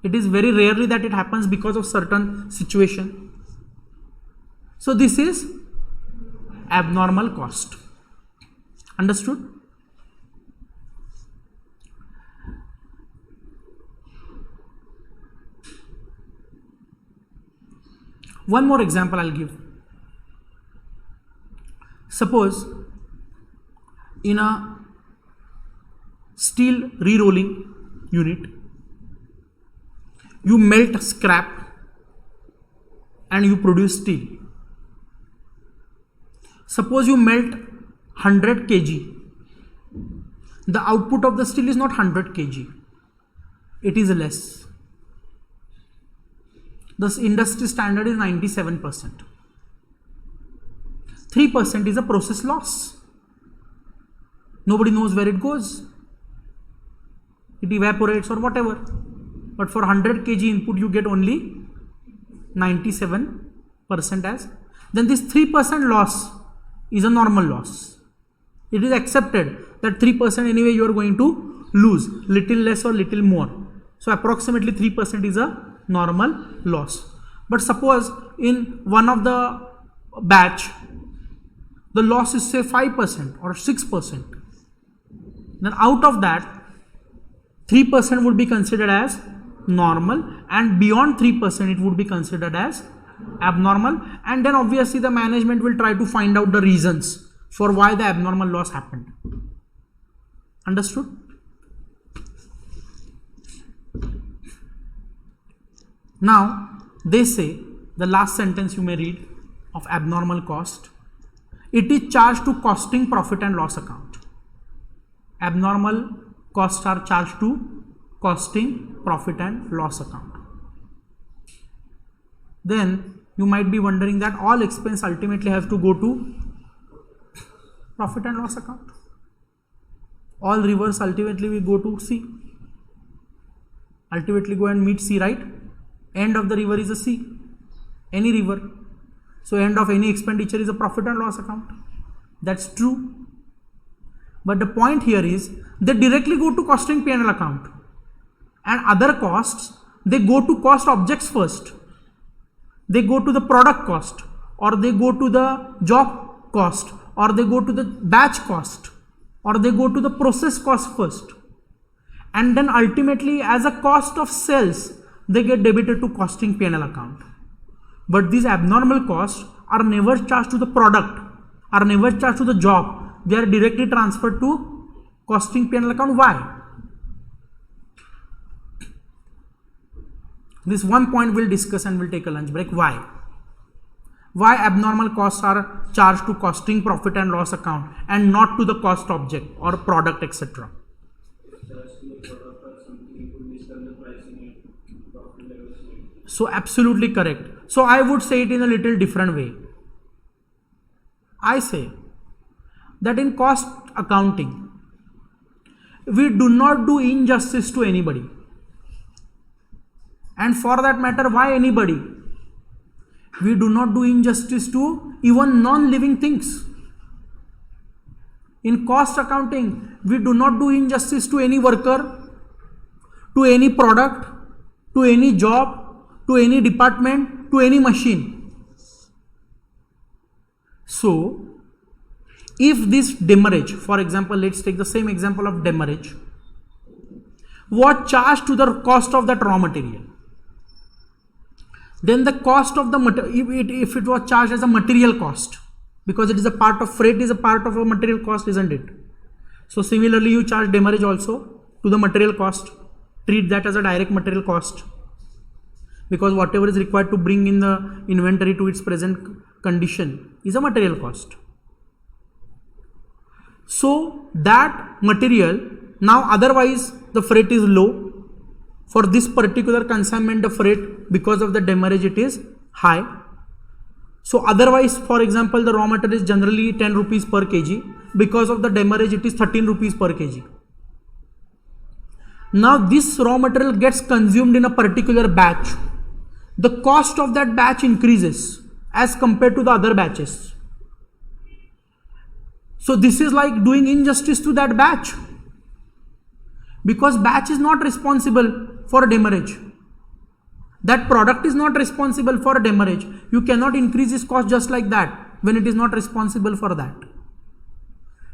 It is very rarely that it happens because of certain situation. So this is abnormal cost. Understood? One more example I'll give. Suppose in a steel re-rolling unit, you melt scrap and you produce steel. Suppose you melt 100 kg. The output of the steel is not 100 kg. It is less. The industry standard is 97%. 3% is a process loss. Nobody knows where it goes. It evaporates or whatever. But for 100 kg input you get only 97% as. Then this 3% loss is a normal loss. It is accepted that 3% anyway you are going to lose, little less or little more. So approximately 3% is a normal loss. But suppose in one of the batch the loss is say 5% or 6%. Then out of that 3% would be considered as normal, and beyond 3% it would be considered as abnormal, and then obviously the management will try to find out the reasons for why the abnormal loss happened. Understood? Now they say, the last sentence you may read of abnormal cost, it is charged to costing profit and loss account. Abnormal costs are charged to costing profit and loss account. Then you might be wondering that all expense ultimately have to go to profit and loss account. All rivers ultimately will go to sea. Ultimately go and meet sea, right? End of the river is a sea. Any river. So end of any expenditure is a profit and loss account. That's true. But the point here is they directly go to costing P&L account. And other costs, they go to cost objects first. They go to the product cost or they go to the job cost, or they go to the batch cost, or they go to the process cost first, and then ultimately as a cost of sales they get debited to costing P&L account. But these abnormal costs are never charged to the product, are never charged to the job, they are directly transferred to costing P&L account. Why? This one point we'll discuss and we'll take a lunch break. Why? Why abnormal costs are charged to costing profit and loss account and not to the cost object or product, etc. So absolutely correct. So I would say it in a little different way. I say that in cost accounting, we do not do injustice to anybody. And for that matter, why anybody? We do not do injustice to even non-living things. In cost accounting, we do not do injustice to any worker, to any product, to any job, to any department, to any machine. So, if this demurrage, for example, let's take the same example of demurrage, was charged to the cost of that raw material, then the cost of the if it was charged as a material cost, because it is a part of freight, is a part of a material cost, isn't it? So similarly, you charge demurrage also to the material cost, treat that as a direct material cost, because whatever is required to bring in the inventory to its present condition is a material cost. So that material, now otherwise the freight is low, for this particular consignment the freight, because of the demurrage, it is high. So otherwise, for example, the raw material is generally 10 rupees per kg, because of the demurrage it is 13 rupees per kg. Now this raw material gets consumed in a particular batch. The cost of that batch increases as compared to the other batches. So this is like doing injustice to that batch, because batch is not responsible for demurrage. That product is not responsible for demurrage. You cannot increase its cost just like that when it is not responsible for that.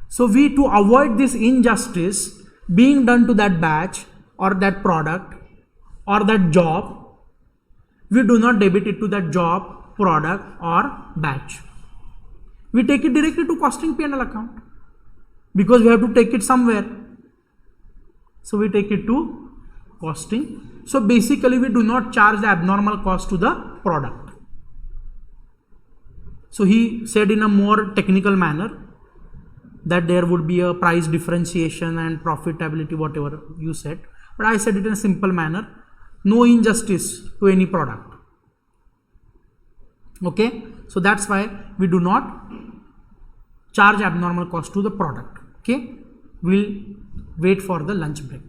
So we, to avoid this injustice being done to that batch or that product or that job, we do not debit it to that job, product or batch. We take it directly to costing P&L account, because we have to take it somewhere. So we take it to costing. So basically we do not charge the abnormal cost to the product. So he said in a more technical manner that there would be a price differentiation and profitability, whatever you said, but I said it in a simple manner, no injustice to any product. Okay, so that's why we do not charge abnormal cost to the product. Okay, we'll wait for the lunch break.